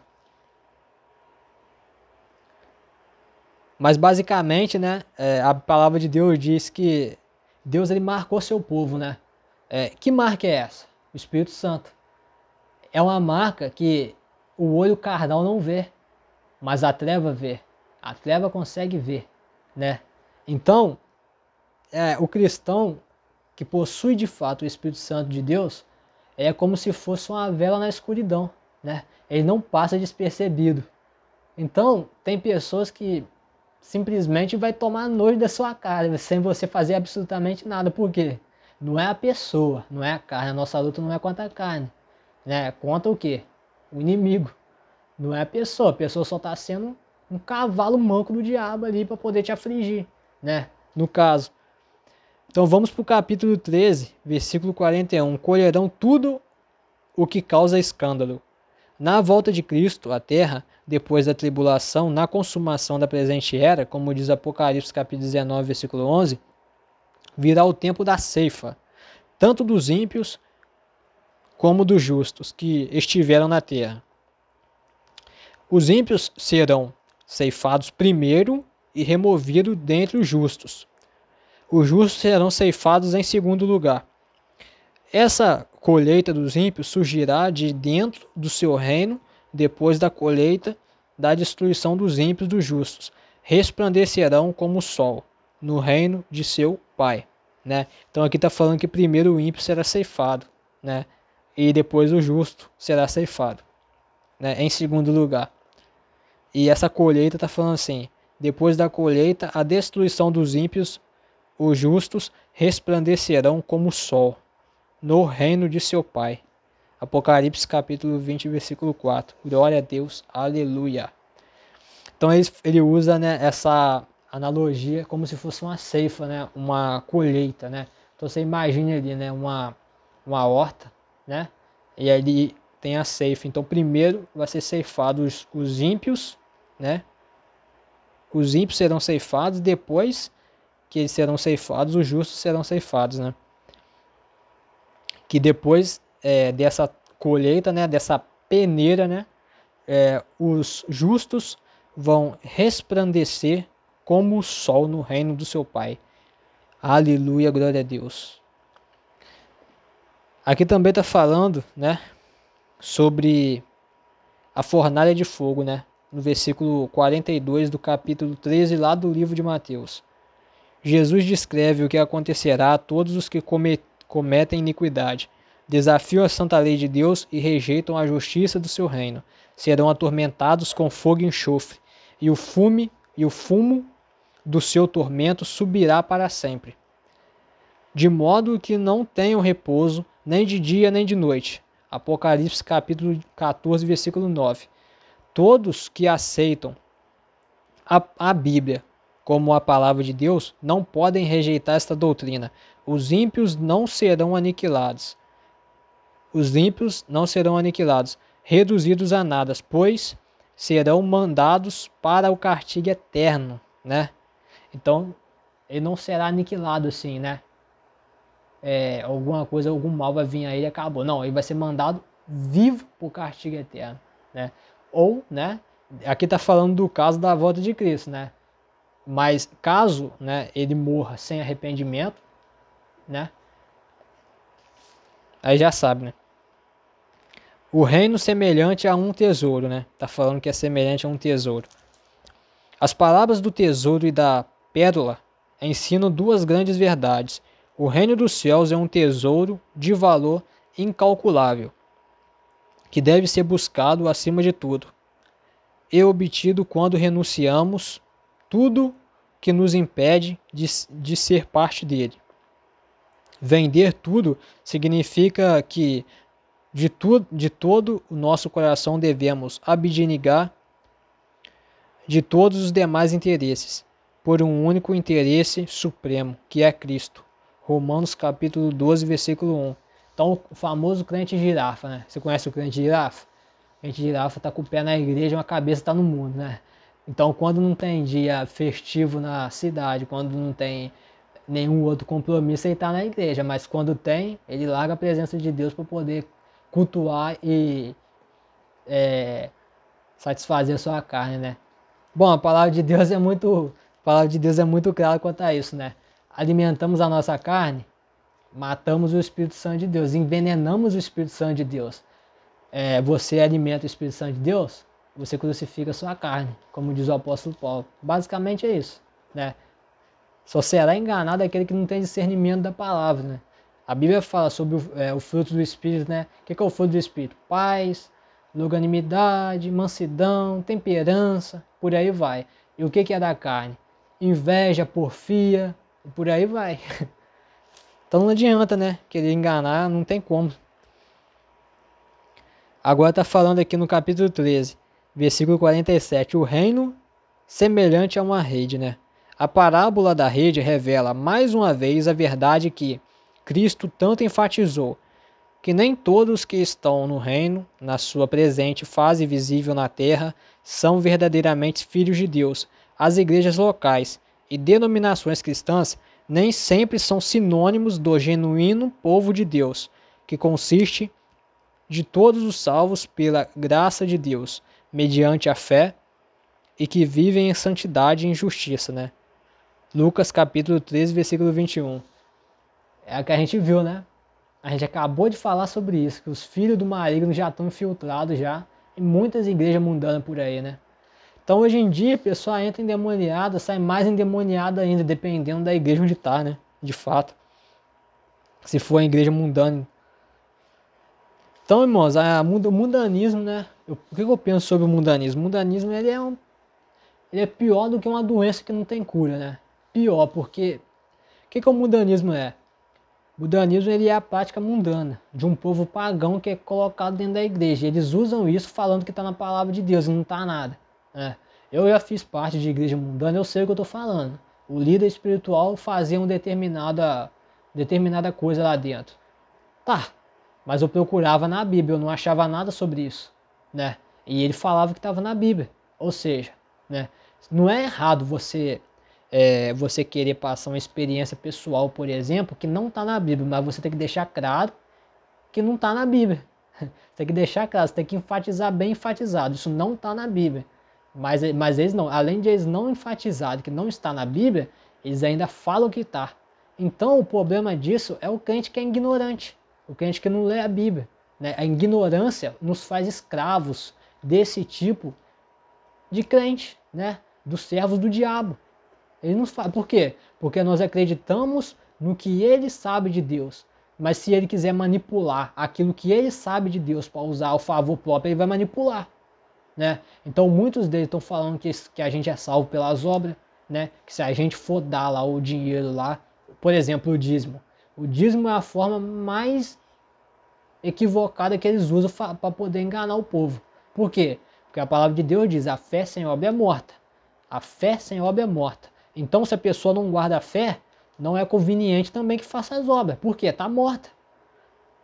Mas basicamente, né? A palavra de Deus diz que Deus ele marcou seu povo, né? Que marca é essa? O Espírito Santo. É uma marca que o olho carnal não vê, mas a treva vê. A treva consegue ver, né? Então, o cristão que possui de fato o Espírito Santo de Deus é como se fosse uma vela na escuridão, né? Ele não passa despercebido. Então, tem pessoas que simplesmente vai tomar nojo da sua cara, sem você fazer absolutamente nada. Por quê? Não é a pessoa, não é a carne. A nossa luta não é contra a carne, né? É contra o quê? O inimigo. Não é a pessoa só está sendo um cavalo manco do diabo ali para poder te afligir, né? No caso. Então vamos para o capítulo 13, versículo 41. Colherão tudo o que causa escândalo. Na volta de Cristo à terra, depois da tribulação, na consumação da presente era, como diz Apocalipse capítulo 19, versículo 11, virá o tempo da ceifa, tanto dos ímpios como dos justos que estiveram na terra. Os ímpios serão ceifados primeiro e removidos dentre os justos. Os justos serão ceifados em segundo lugar. Essa colheita dos ímpios surgirá de dentro do seu reino, depois da colheita da destruição dos ímpios dos justos. Resplandecerão como o sol no reino de seu Pai, né? Então aqui está falando que primeiro o ímpio será ceifado, né? E depois o justo será ceifado, né? Em segundo lugar. E essa colheita está falando assim, depois da colheita, a destruição dos ímpios, os justos resplandecerão como o sol no reino de seu Pai. Apocalipse capítulo 20, versículo 4. Glória a Deus, aleluia. Então ele usa, né, essa analogia como se fosse uma ceifa, né, uma colheita, né. Então você imagina ali, né, uma horta, né, e ali tem a ceifa. Então primeiro vai ser ceifado os ímpios, né. Os ímpios serão ceifados, depois que eles serão ceifados, os justos serão ceifados, né. Que depois dessa colheita, né, dessa peneira, né, os justos vão resplandecer como o sol no reino do seu Pai. Aleluia, glória a Deus. Aqui também está falando, né, sobre a fornalha de fogo, né, no versículo 42 do capítulo 13 lá do livro de Mateus. Jesus descreve o que acontecerá a todos os que cometem iniquidade, desafiam a santa lei de Deus e rejeitam a justiça do seu reino. Serão atormentados com fogo e enxofre, e o fumo do seu tormento subirá para sempre. De modo que não tenham repouso, nem de dia nem de noite. Apocalipse capítulo 14, versículo 9. Todos que aceitam a Bíblia como a palavra de Deus não podem rejeitar esta doutrina. Os ímpios não serão aniquilados. Os ímpios não serão aniquilados, reduzidos a nada, pois serão mandados para o castigo eterno, né? Então, ele não será aniquilado assim, né? Alguma coisa, algum mal vai vir a ele e acabou. Não, ele vai ser mandado vivo para o castigo eterno, né? Ou, né? Aqui está falando do caso da volta de Cristo, né? Mas caso, né, ele morra sem arrependimento, né? Aí já sabe, né? O reino semelhante a um tesouro, né? Tá falando que é semelhante a um tesouro. As palavras do tesouro e da pérola ensinam duas grandes verdades. O reino dos céus é um tesouro de valor incalculável, que deve ser buscado acima de tudo, e obtido quando renunciamos tudo que nos impede de ser parte dele. Vender tudo significa que de todo o nosso coração devemos abdicar de todos os demais interesses, por um único interesse supremo, que é Cristo. Romanos capítulo 12, versículo 1. Então, o famoso crente girafa, né? Você conhece o crente girafa? A gente girafa tá com o pé na igreja, mas a cabeça tá no mundo, né? Então, quando não tem dia festivo na cidade, quando não tem nenhum outro compromisso, ele tá na igreja. Mas quando tem, ele larga a presença de Deus para poder cultuar e satisfazer a sua carne, né? Bom, a palavra de Deus é muito clara quanto a isso, né? Alimentamos a nossa carne, matamos o Espírito Santo de Deus, envenenamos o Espírito Santo de Deus. Você alimenta o Espírito Santo de Deus, você crucifica a sua carne, como diz o apóstolo Paulo. Basicamente é isso, né? Só será enganado aquele que não tem discernimento da palavra, né? A Bíblia fala sobre o fruto do Espírito, né? O que é o fruto do Espírito? Paz, longanimidade, mansidão, temperança, por aí vai. E o que é da carne? Inveja, porfia, por aí vai. Então não adianta, né? Querer enganar, não tem como. Agora está falando aqui no capítulo 13, versículo 47, o reino semelhante a uma rede, né? A parábola da rede revela mais uma vez a verdade que Cristo tanto enfatizou, que nem todos que estão no reino, na sua presente fase visível na terra, são verdadeiramente filhos de Deus. As igrejas locais e denominações cristãs nem sempre são sinônimos do genuíno povo de Deus, que consiste de todos os salvos pela graça de Deus, mediante a fé, e que vivem em santidade e em justiça, né? Lucas capítulo 13, versículo 21. É a que a gente viu, né? A gente acabou de falar sobre isso, que os filhos do maligno já estão infiltrados já em muitas igrejas mundanas por aí, né? Então hoje em dia a pessoa entra endemoniada, sai mais endemoniada ainda, dependendo da igreja onde está, né? De fato. Se for a igreja mundana. Então, irmãos, o mundanismo, né? O que eu penso sobre o mundanismo? O mundanismo ele é pior do que uma doença que não tem cura, né? Pior, porque o que o mundanismo é? O mundanismo ele é a prática mundana de um povo pagão que é colocado dentro da igreja. Eles usam isso falando que está na palavra de Deus e não está nada, né? Eu já fiz parte de igreja mundana, eu sei o que eu estou falando. O líder espiritual fazia uma determinada coisa lá dentro. Tá, mas eu procurava na Bíblia, eu não achava nada sobre isso, né? E ele falava que estava na Bíblia. Ou seja, né? Não é errado você querer passar uma experiência pessoal, por exemplo, que não está na Bíblia, mas você tem que deixar claro que não está na Bíblia. Você tem que deixar claro, você tem que enfatizar bem enfatizado, isso não está na Bíblia. Mas eles não, além de eles não enfatizarem que não está na Bíblia, eles ainda falam que está. Então o problema disso é o crente que é ignorante. O crente que não lê a Bíblia, né? A ignorância nos faz escravos desse tipo de crente, né? Dos servos do diabo. Ele nos faz. Por quê? Porque nós acreditamos no que ele sabe de Deus. Mas se ele quiser manipular aquilo que ele sabe de Deus para usar ao favor próprio, ele vai manipular, né? Então muitos deles estão falando que a gente é salvo pelas obras, né? Que se a gente for dar lá o dinheiro lá, por exemplo, o dízimo. O dízimo é a forma mais equivocada que eles usam para poder enganar o povo. Por quê? Porque a palavra de Deus diz, a fé sem obra é morta. A fé sem obra é morta. Então se a pessoa não guarda a fé, não é conveniente também que faça as obras. Por quê? Está morta.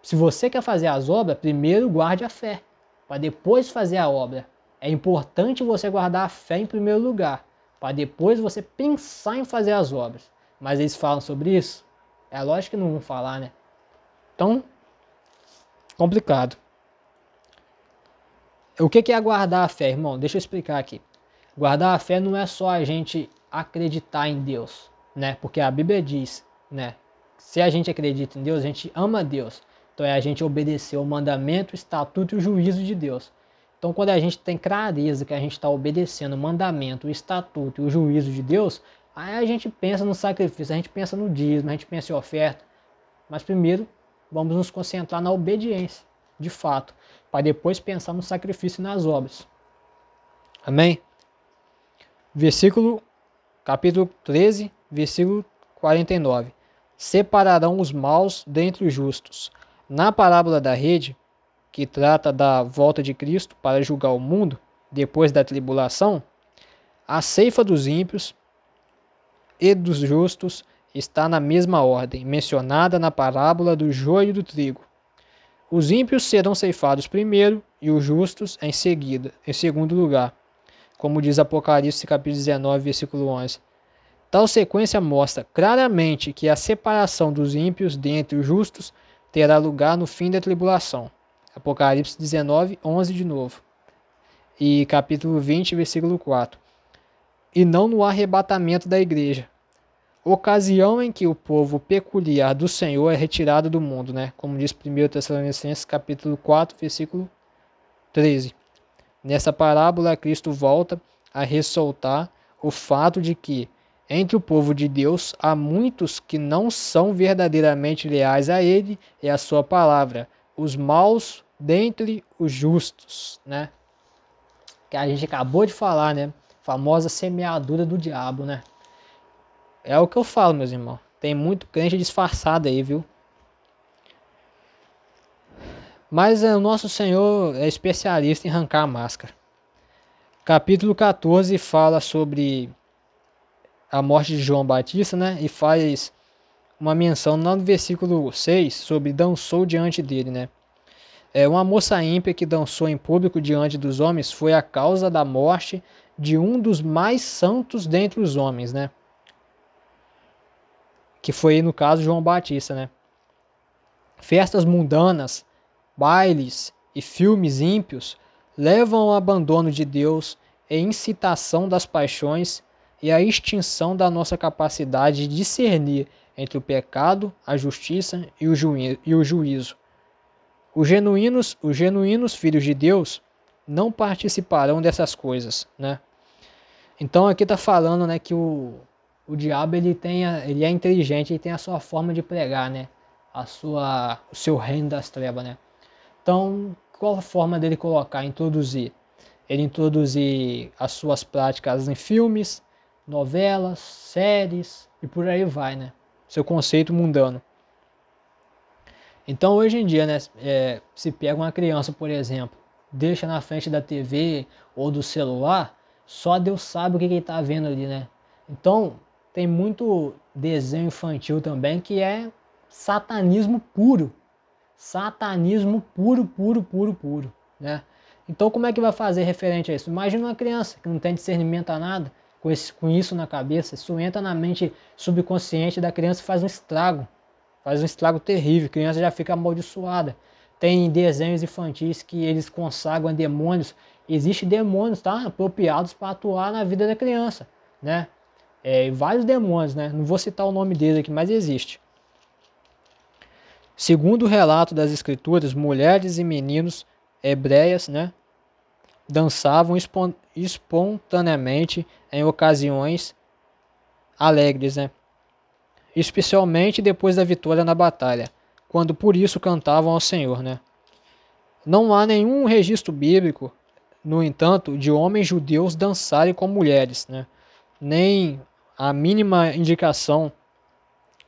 Se você quer fazer as obras, primeiro guarde a fé, para depois fazer a obra. É importante você guardar a fé em primeiro lugar, para depois você pensar em fazer as obras. Mas eles falam sobre isso? É lógico que não vão falar, né? Então, complicado. O que é guardar a fé, irmão? Deixa eu explicar aqui. Guardar a fé não é só a gente acreditar em Deus, né? Porque a Bíblia diz, né? Se a gente acredita em Deus, a gente ama Deus. Então é a gente obedecer o mandamento, o estatuto e o juízo de Deus. Então quando a gente tem clareza que a gente está obedecendo o mandamento, o estatuto e o juízo de Deus, aí a gente pensa no sacrifício, a gente pensa no dízimo, a gente pensa em oferta. Mas primeiro vamos nos concentrar na obediência, de fato, para depois pensar no sacrifício e nas obras. Amém? Capítulo 13, versículo 49. Separarão os maus dentre os justos. Na parábola da rede, que trata da volta de Cristo para julgar o mundo, depois da tribulação, a ceifa dos ímpios e dos justos está na mesma ordem, mencionada na parábola do joio e do trigo. Os ímpios serão ceifados primeiro e os justos em seguida, em segundo lugar, como diz Apocalipse capítulo 19, versículo 11. Tal sequência mostra claramente que a separação dos ímpios dentre os justos terá lugar no fim da tribulação. Apocalipse 19, 11 de novo. E capítulo 20, versículo 4. E não no arrebatamento da igreja. Ocasião em que o povo peculiar do Senhor é retirado do mundo, né? Como diz 1 Tessalonicenses capítulo 4, versículo 13. Nessa parábola, Cristo volta a ressaltar o fato de que entre o povo de Deus há muitos que não são verdadeiramente leais a Ele e a sua palavra, os maus dentre os justos, né? Que a gente acabou de falar, né? Famosa semeadura do diabo, né? É o que eu falo, meus irmãos. Tem muito crente disfarçado aí, viu? Mas o nosso Senhor é especialista em arrancar a máscara. Capítulo 14 fala sobre a morte de João Batista, né? E faz uma menção lá no versículo 6 sobre dançou diante dele, né? Uma moça ímpia que dançou em público diante dos homens foi a causa da morte de um dos mais santos dentre os homens, né? Que foi, no caso, João Batista, né? Festas mundanas, bailes e filmes ímpios levam ao abandono de Deus e incitação das paixões e a extinção da nossa capacidade de discernir entre o pecado, a justiça e o juízo. Os genuínos filhos de Deus não participarão dessas coisas, né? Então aqui está falando, né, que o diabo ele é inteligente, ele tem a sua forma de pregar, né? O seu reino das trevas, né? Então, qual a forma dele introduzir? Ele introduzir as suas práticas em filmes, novelas, séries e por aí vai, né? Seu conceito mundano. Então, hoje em dia, né, se pega uma criança, por exemplo, deixa na frente da TV ou do celular, só Deus sabe o que ele está vendo ali, né? Então, tem muito desenho infantil também que é satanismo puro. Satanismo puro, puro, puro, puro, né? Então como é que vai fazer referente a isso? Imagina uma criança que não tem discernimento a nada, com isso na cabeça, isso entra na mente subconsciente da criança e faz um estrago terrível, a criança já fica amaldiçoada. Tem desenhos infantis que eles consagram demônios, existem demônios, tá? Apropriados para atuar na vida da criança, né? Vários demônios, né? Não vou citar o nome deles aqui, mas existe. Segundo o relato das escrituras, mulheres e meninos hebreias, né, dançavam espontaneamente em ocasiões alegres, né, especialmente depois da vitória na batalha, quando por isso cantavam ao Senhor, né. Não há nenhum registro bíblico, no entanto, de homens judeus dançarem com mulheres, né, nem a mínima indicação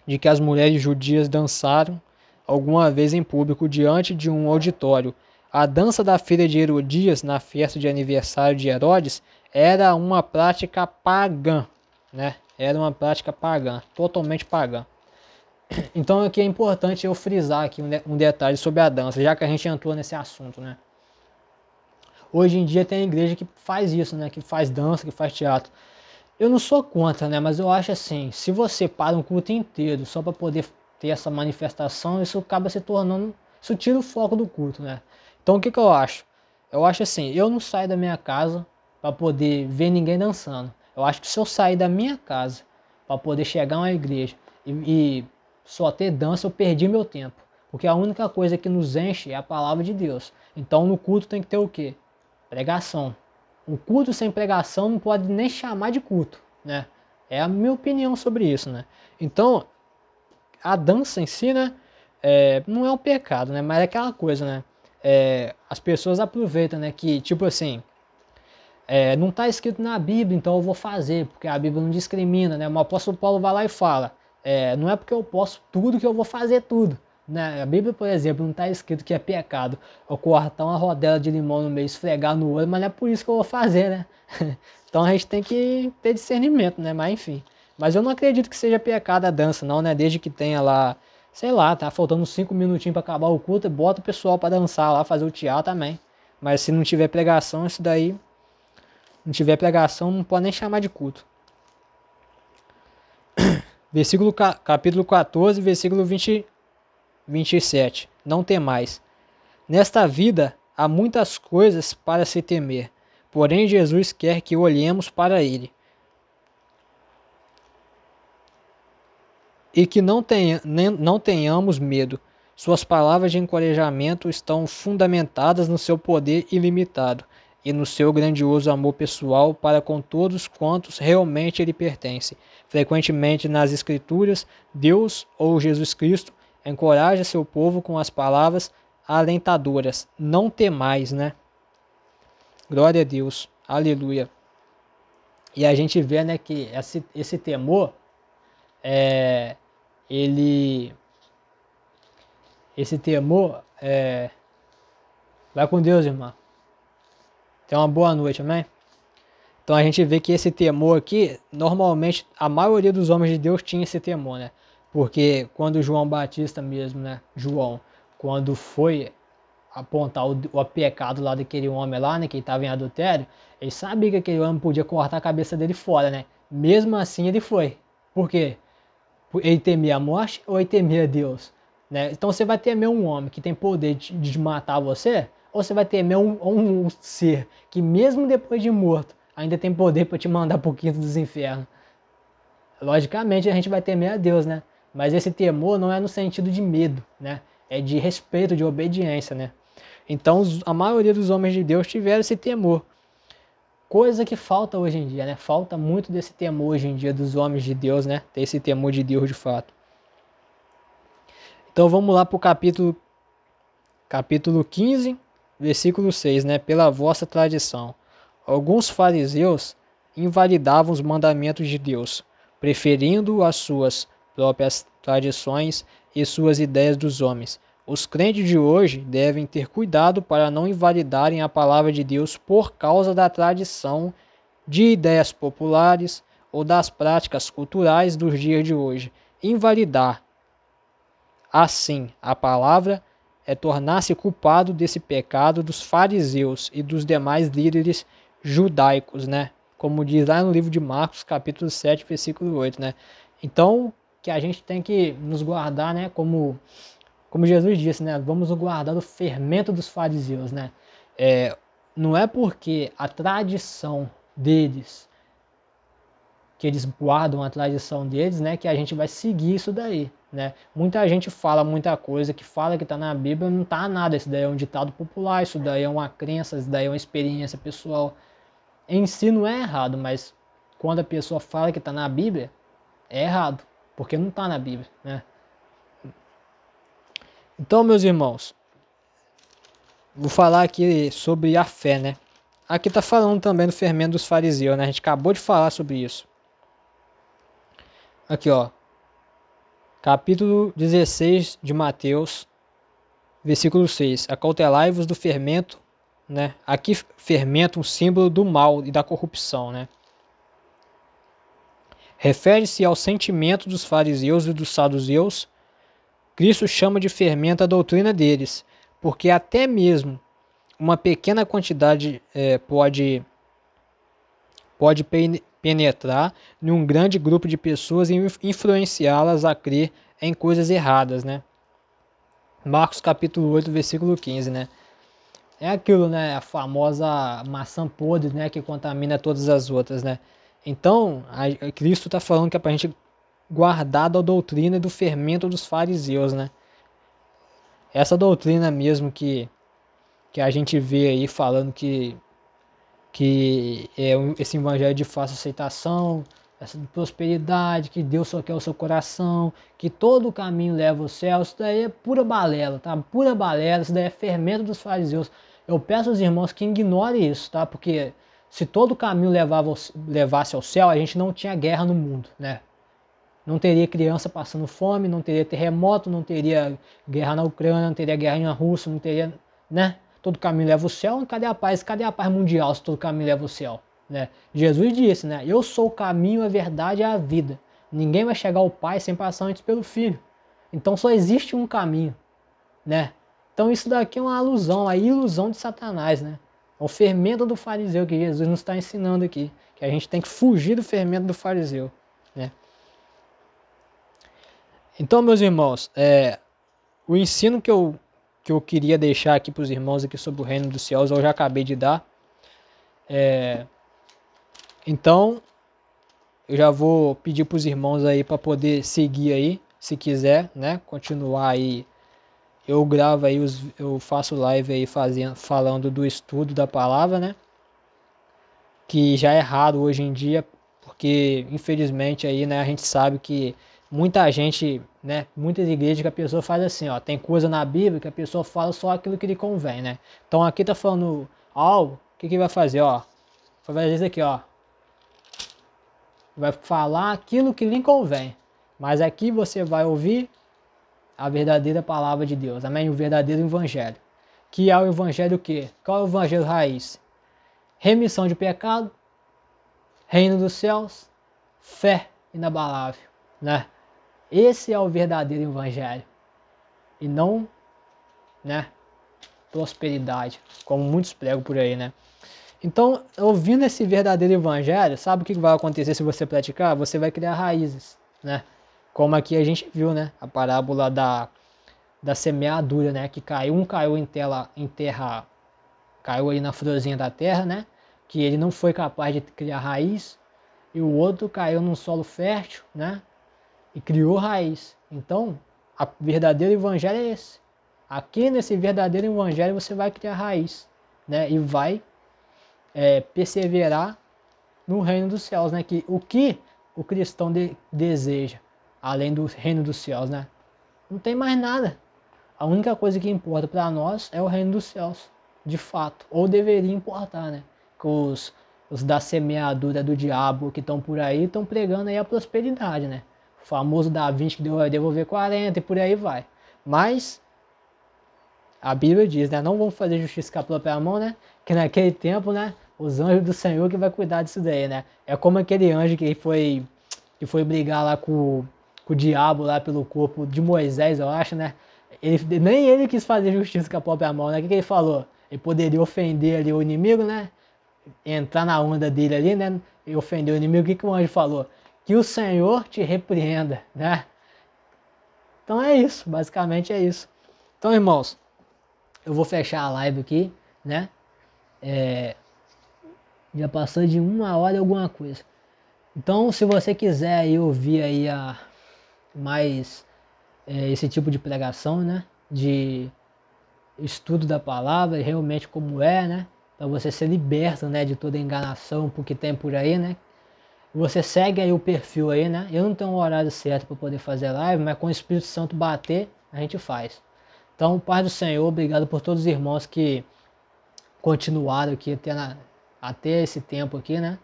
de que as mulheres judias dançaram alguma vez em público diante de um auditório. A dança da filha de Herodias na festa de aniversário de Herodes era uma prática pagã, né? Era uma prática pagã, totalmente pagã. Então aqui é importante eu frisar aqui um detalhe sobre a dança, já que a gente entrou nesse assunto, né? Hoje em dia tem igreja que faz isso, né? Que faz dança, que faz teatro. Eu não sou contra, né? Mas eu acho assim, se você para um culto inteiro só para poder ter essa manifestação, isso acaba se tornando, isso tira o foco do culto, né? Então o que eu acho? Eu acho assim, eu não saio da minha casa para poder ver ninguém dançando. Eu acho que se eu sair da minha casa para poder chegar a uma igreja e só ter dança, eu perdi meu tempo. Porque a única coisa que nos enche é a palavra de Deus. Então no culto tem que ter o quê? Pregação. Um culto sem pregação não pode nem chamar de culto, né? É a minha opinião sobre isso, né? Então, a dança em si, né? Não é um pecado, né? Mas é aquela coisa, né? As pessoas aproveitam, né? Que, tipo assim, não está escrito na Bíblia, então eu vou fazer, porque a Bíblia não discrimina, né? O apóstolo Paulo vai lá e fala, não é porque eu posso tudo que eu vou fazer tudo. A Bíblia, por exemplo, não está escrito que é pecado eu cortar uma rodela de limão no meio, esfregar no olho, mas não é por isso que eu vou fazer, né? Então a gente tem que ter discernimento, né? Mas enfim. Mas eu não acredito que seja pecado a dança, não, né? Desde que tenha lá, sei lá, tá faltando 5 minutinhos para acabar o culto, bota o pessoal para dançar lá, fazer o teatro também. Mas se não tiver pregação, isso daí, não tiver pregação, não pode nem chamar de culto. Capítulo 14, versículo 27. Não temais. Nesta vida há muitas coisas para se temer, porém Jesus quer que olhemos para Ele. E que não tenhamos medo. Suas palavras de encorajamento estão fundamentadas no seu poder ilimitado e no seu grandioso amor pessoal para com todos quantos realmente lhe pertencem. Frequentemente nas Escrituras, Deus ou Jesus Cristo encoraja seu povo com as palavras alentadoras. Não temais, né? Glória a Deus. Aleluia. E a gente vê, né, que esse temor, esse temor, vai com Deus, irmão. Tenha uma boa noite, amém? Então a gente vê que esse temor aqui, normalmente, a maioria dos homens de Deus tinha esse temor, né? Porque quando João Batista mesmo, né? João, quando foi apontar o pecado lá daquele homem lá, né? Que estava em adultério, ele sabia que aquele homem podia cortar a cabeça dele fora, né? Mesmo assim ele foi. Por quê? Ele temia a morte ou ele temia Deus? Né? Então você vai temer um homem que tem poder de matar você, ou você vai temer um ser que mesmo depois de morto ainda tem poder para te mandar para o quinto dos infernos? Logicamente a gente vai temer a Deus, né? Mas esse temor não é no sentido de medo, né? É de respeito, de obediência, né? Então a maioria dos homens de Deus tiveram esse temor. Coisa que falta hoje em dia, né? Falta muito desse temor hoje em dia dos homens de Deus, né? Ter esse temor de Deus de fato. Então vamos lá para o capítulo 15, versículo 6, né? Pela vossa tradição. Alguns fariseus invalidavam os mandamentos de Deus, preferindo as suas próprias tradições e suas ideias dos homens. Os crentes de hoje devem ter cuidado para não invalidarem a palavra de Deus por causa da tradição, de ideias populares ou das práticas culturais dos dias de hoje. Invalidar, assim, a palavra é tornar-se culpado desse pecado dos fariseus e dos demais líderes judaicos, né? Como diz lá no livro de Marcos, capítulo 7, versículo 8, né? Então, que a gente tem que nos guardar, né? Como Jesus disse, né? Vamos nos guardar do fermento dos fariseus, né? Não é porque a tradição deles, que eles guardam a tradição deles, né? Que a gente vai seguir isso daí, né? Muita gente fala muita coisa que fala que está na Bíblia, não está nada. Isso daí é um ditado popular, isso daí é uma crença, isso daí é uma experiência pessoal. Em si não é errado, mas quando a pessoa fala que está na Bíblia, é errado, porque não está na Bíblia, né? Então, meus irmãos, vou falar aqui sobre a fé, né? Aqui está falando também do fermento dos fariseus, né? A gente acabou de falar sobre isso. Aqui, ó. Capítulo 16 de Mateus, versículo 6. Acautelai-vos do fermento, né? Aqui fermento, um símbolo do mal e da corrupção, né? Refere-se ao sentimento dos fariseus e dos saduceus. Cristo chama de fermento a doutrina deles, porque até mesmo uma pequena quantidade pode penetrar em um grande grupo de pessoas e influenciá-las a crer em coisas erradas, né? Marcos capítulo 8, versículo 15, né? É aquilo, né? A famosa maçã podre, né? Que contamina todas as outras, né? Então, Cristo está falando que é para a gente guardar da doutrina e do fermento dos fariseus, né? Essa doutrina mesmo que a gente vê aí falando que é esse evangelho de fácil aceitação, essa de prosperidade, que Deus só quer o seu coração, que todo o caminho leva ao céu, isso daí é pura balela, tá? Pura balela, isso daí é fermento dos fariseus. Eu peço aos irmãos que ignorem isso, tá? Porque se todo o caminho levasse ao céu, a gente não tinha guerra no mundo, né? Não teria criança passando fome, não teria terremoto, não teria guerra na Ucrânia, não teria guerra na Rússia, não teria, né? Todo caminho leva ao céu, cadê a paz? Cadê a paz mundial se todo caminho leva ao céu? Né? Jesus disse, né? Eu sou o caminho, a verdade e a vida. Ninguém vai chegar ao Pai sem passar antes pelo Filho. Então só existe um caminho, né? Então isso daqui é uma alusão, a ilusão de Satanás, né? O fermento do fariseu que Jesus nos está ensinando aqui, que a gente tem que fugir do fermento do fariseu, né? Então, meus irmãos, o ensino que eu queria deixar aqui para os irmãos aqui sobre o reino dos céus, eu já acabei de dar. Então, eu já vou pedir para os irmãos aí para poder seguir aí, se quiser, né? Continuar aí. Eu gravo aí, eu faço live aí falando do estudo da palavra, né? Que já é raro hoje em dia, porque infelizmente aí, né, a gente sabe que muita gente, né, muitas igrejas que a pessoa faz assim, ó, tem coisa na Bíblia que a pessoa fala só aquilo que lhe convém, né? Então aqui tá falando algo, o que vai fazer, ó? Vai fazer isso aqui, ó. Vai falar aquilo que lhe convém. Mas aqui você vai ouvir a verdadeira palavra de Deus, amém? O verdadeiro evangelho. Que é o evangelho o quê? Qual é o evangelho raiz? Remissão de pecado, reino dos céus, fé inabalável, né? Esse é o verdadeiro evangelho. E não, né, prosperidade, como muitos pregam por aí, né? Então, ouvindo esse verdadeiro evangelho, sabe o que vai acontecer se você praticar? Você vai criar raízes, né? Como aqui a gente viu, né? A parábola da semeadura, né? Que caiu em terra, caiu aí na florzinha da terra, né? Que ele não foi capaz de criar raiz. E o outro caiu num solo fértil, né? E criou raiz. Então, o verdadeiro evangelho é esse. Aqui nesse verdadeiro evangelho você vai criar raiz, né? E vai perseverar no reino dos céus, né? Que o cristão deseja, além do reino dos céus, né? Não tem mais nada. A única coisa que importa para nós é o reino dos céus, de fato. Ou deveria importar, né? Que os da semeadura do diabo que estão por aí estão pregando aí a prosperidade, né? O famoso da 20 que vai devolver 40 e por aí vai. Mas a Bíblia diz, né? Não vamos fazer justiça com a própria mão, né? Que naquele tempo, né? Os anjos do Senhor que vai cuidar disso daí, né? É como aquele anjo que foi brigar lá com o diabo lá pelo corpo de Moisés, eu acho, né? Nem ele quis fazer justiça com a própria mão, né? O que ele falou? Ele poderia ofender ali o inimigo, né? Entrar na onda dele ali, né? E ofender o inimigo. O que o anjo falou? Que o Senhor te repreenda, né? Então é isso, basicamente é isso. Então, irmãos, eu vou fechar a live aqui, né? Já passou de 1 hora e alguma coisa. Então, se você quiser aí ouvir aí mais esse tipo de pregação, né? De estudo da palavra, realmente como é, né? Para você ser liberto, né? De toda enganação porque tem por aí, né? Você segue aí o perfil aí, né? Eu não tenho um horário certo para poder fazer live, mas com o Espírito Santo bater, a gente faz. Então, Pai do Senhor, obrigado por todos os irmãos que continuaram aqui até esse tempo aqui, né?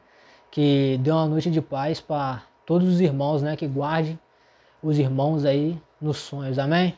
Que deu uma noite de paz para todos os irmãos, né? Que guarde os irmãos aí nos sonhos, amém?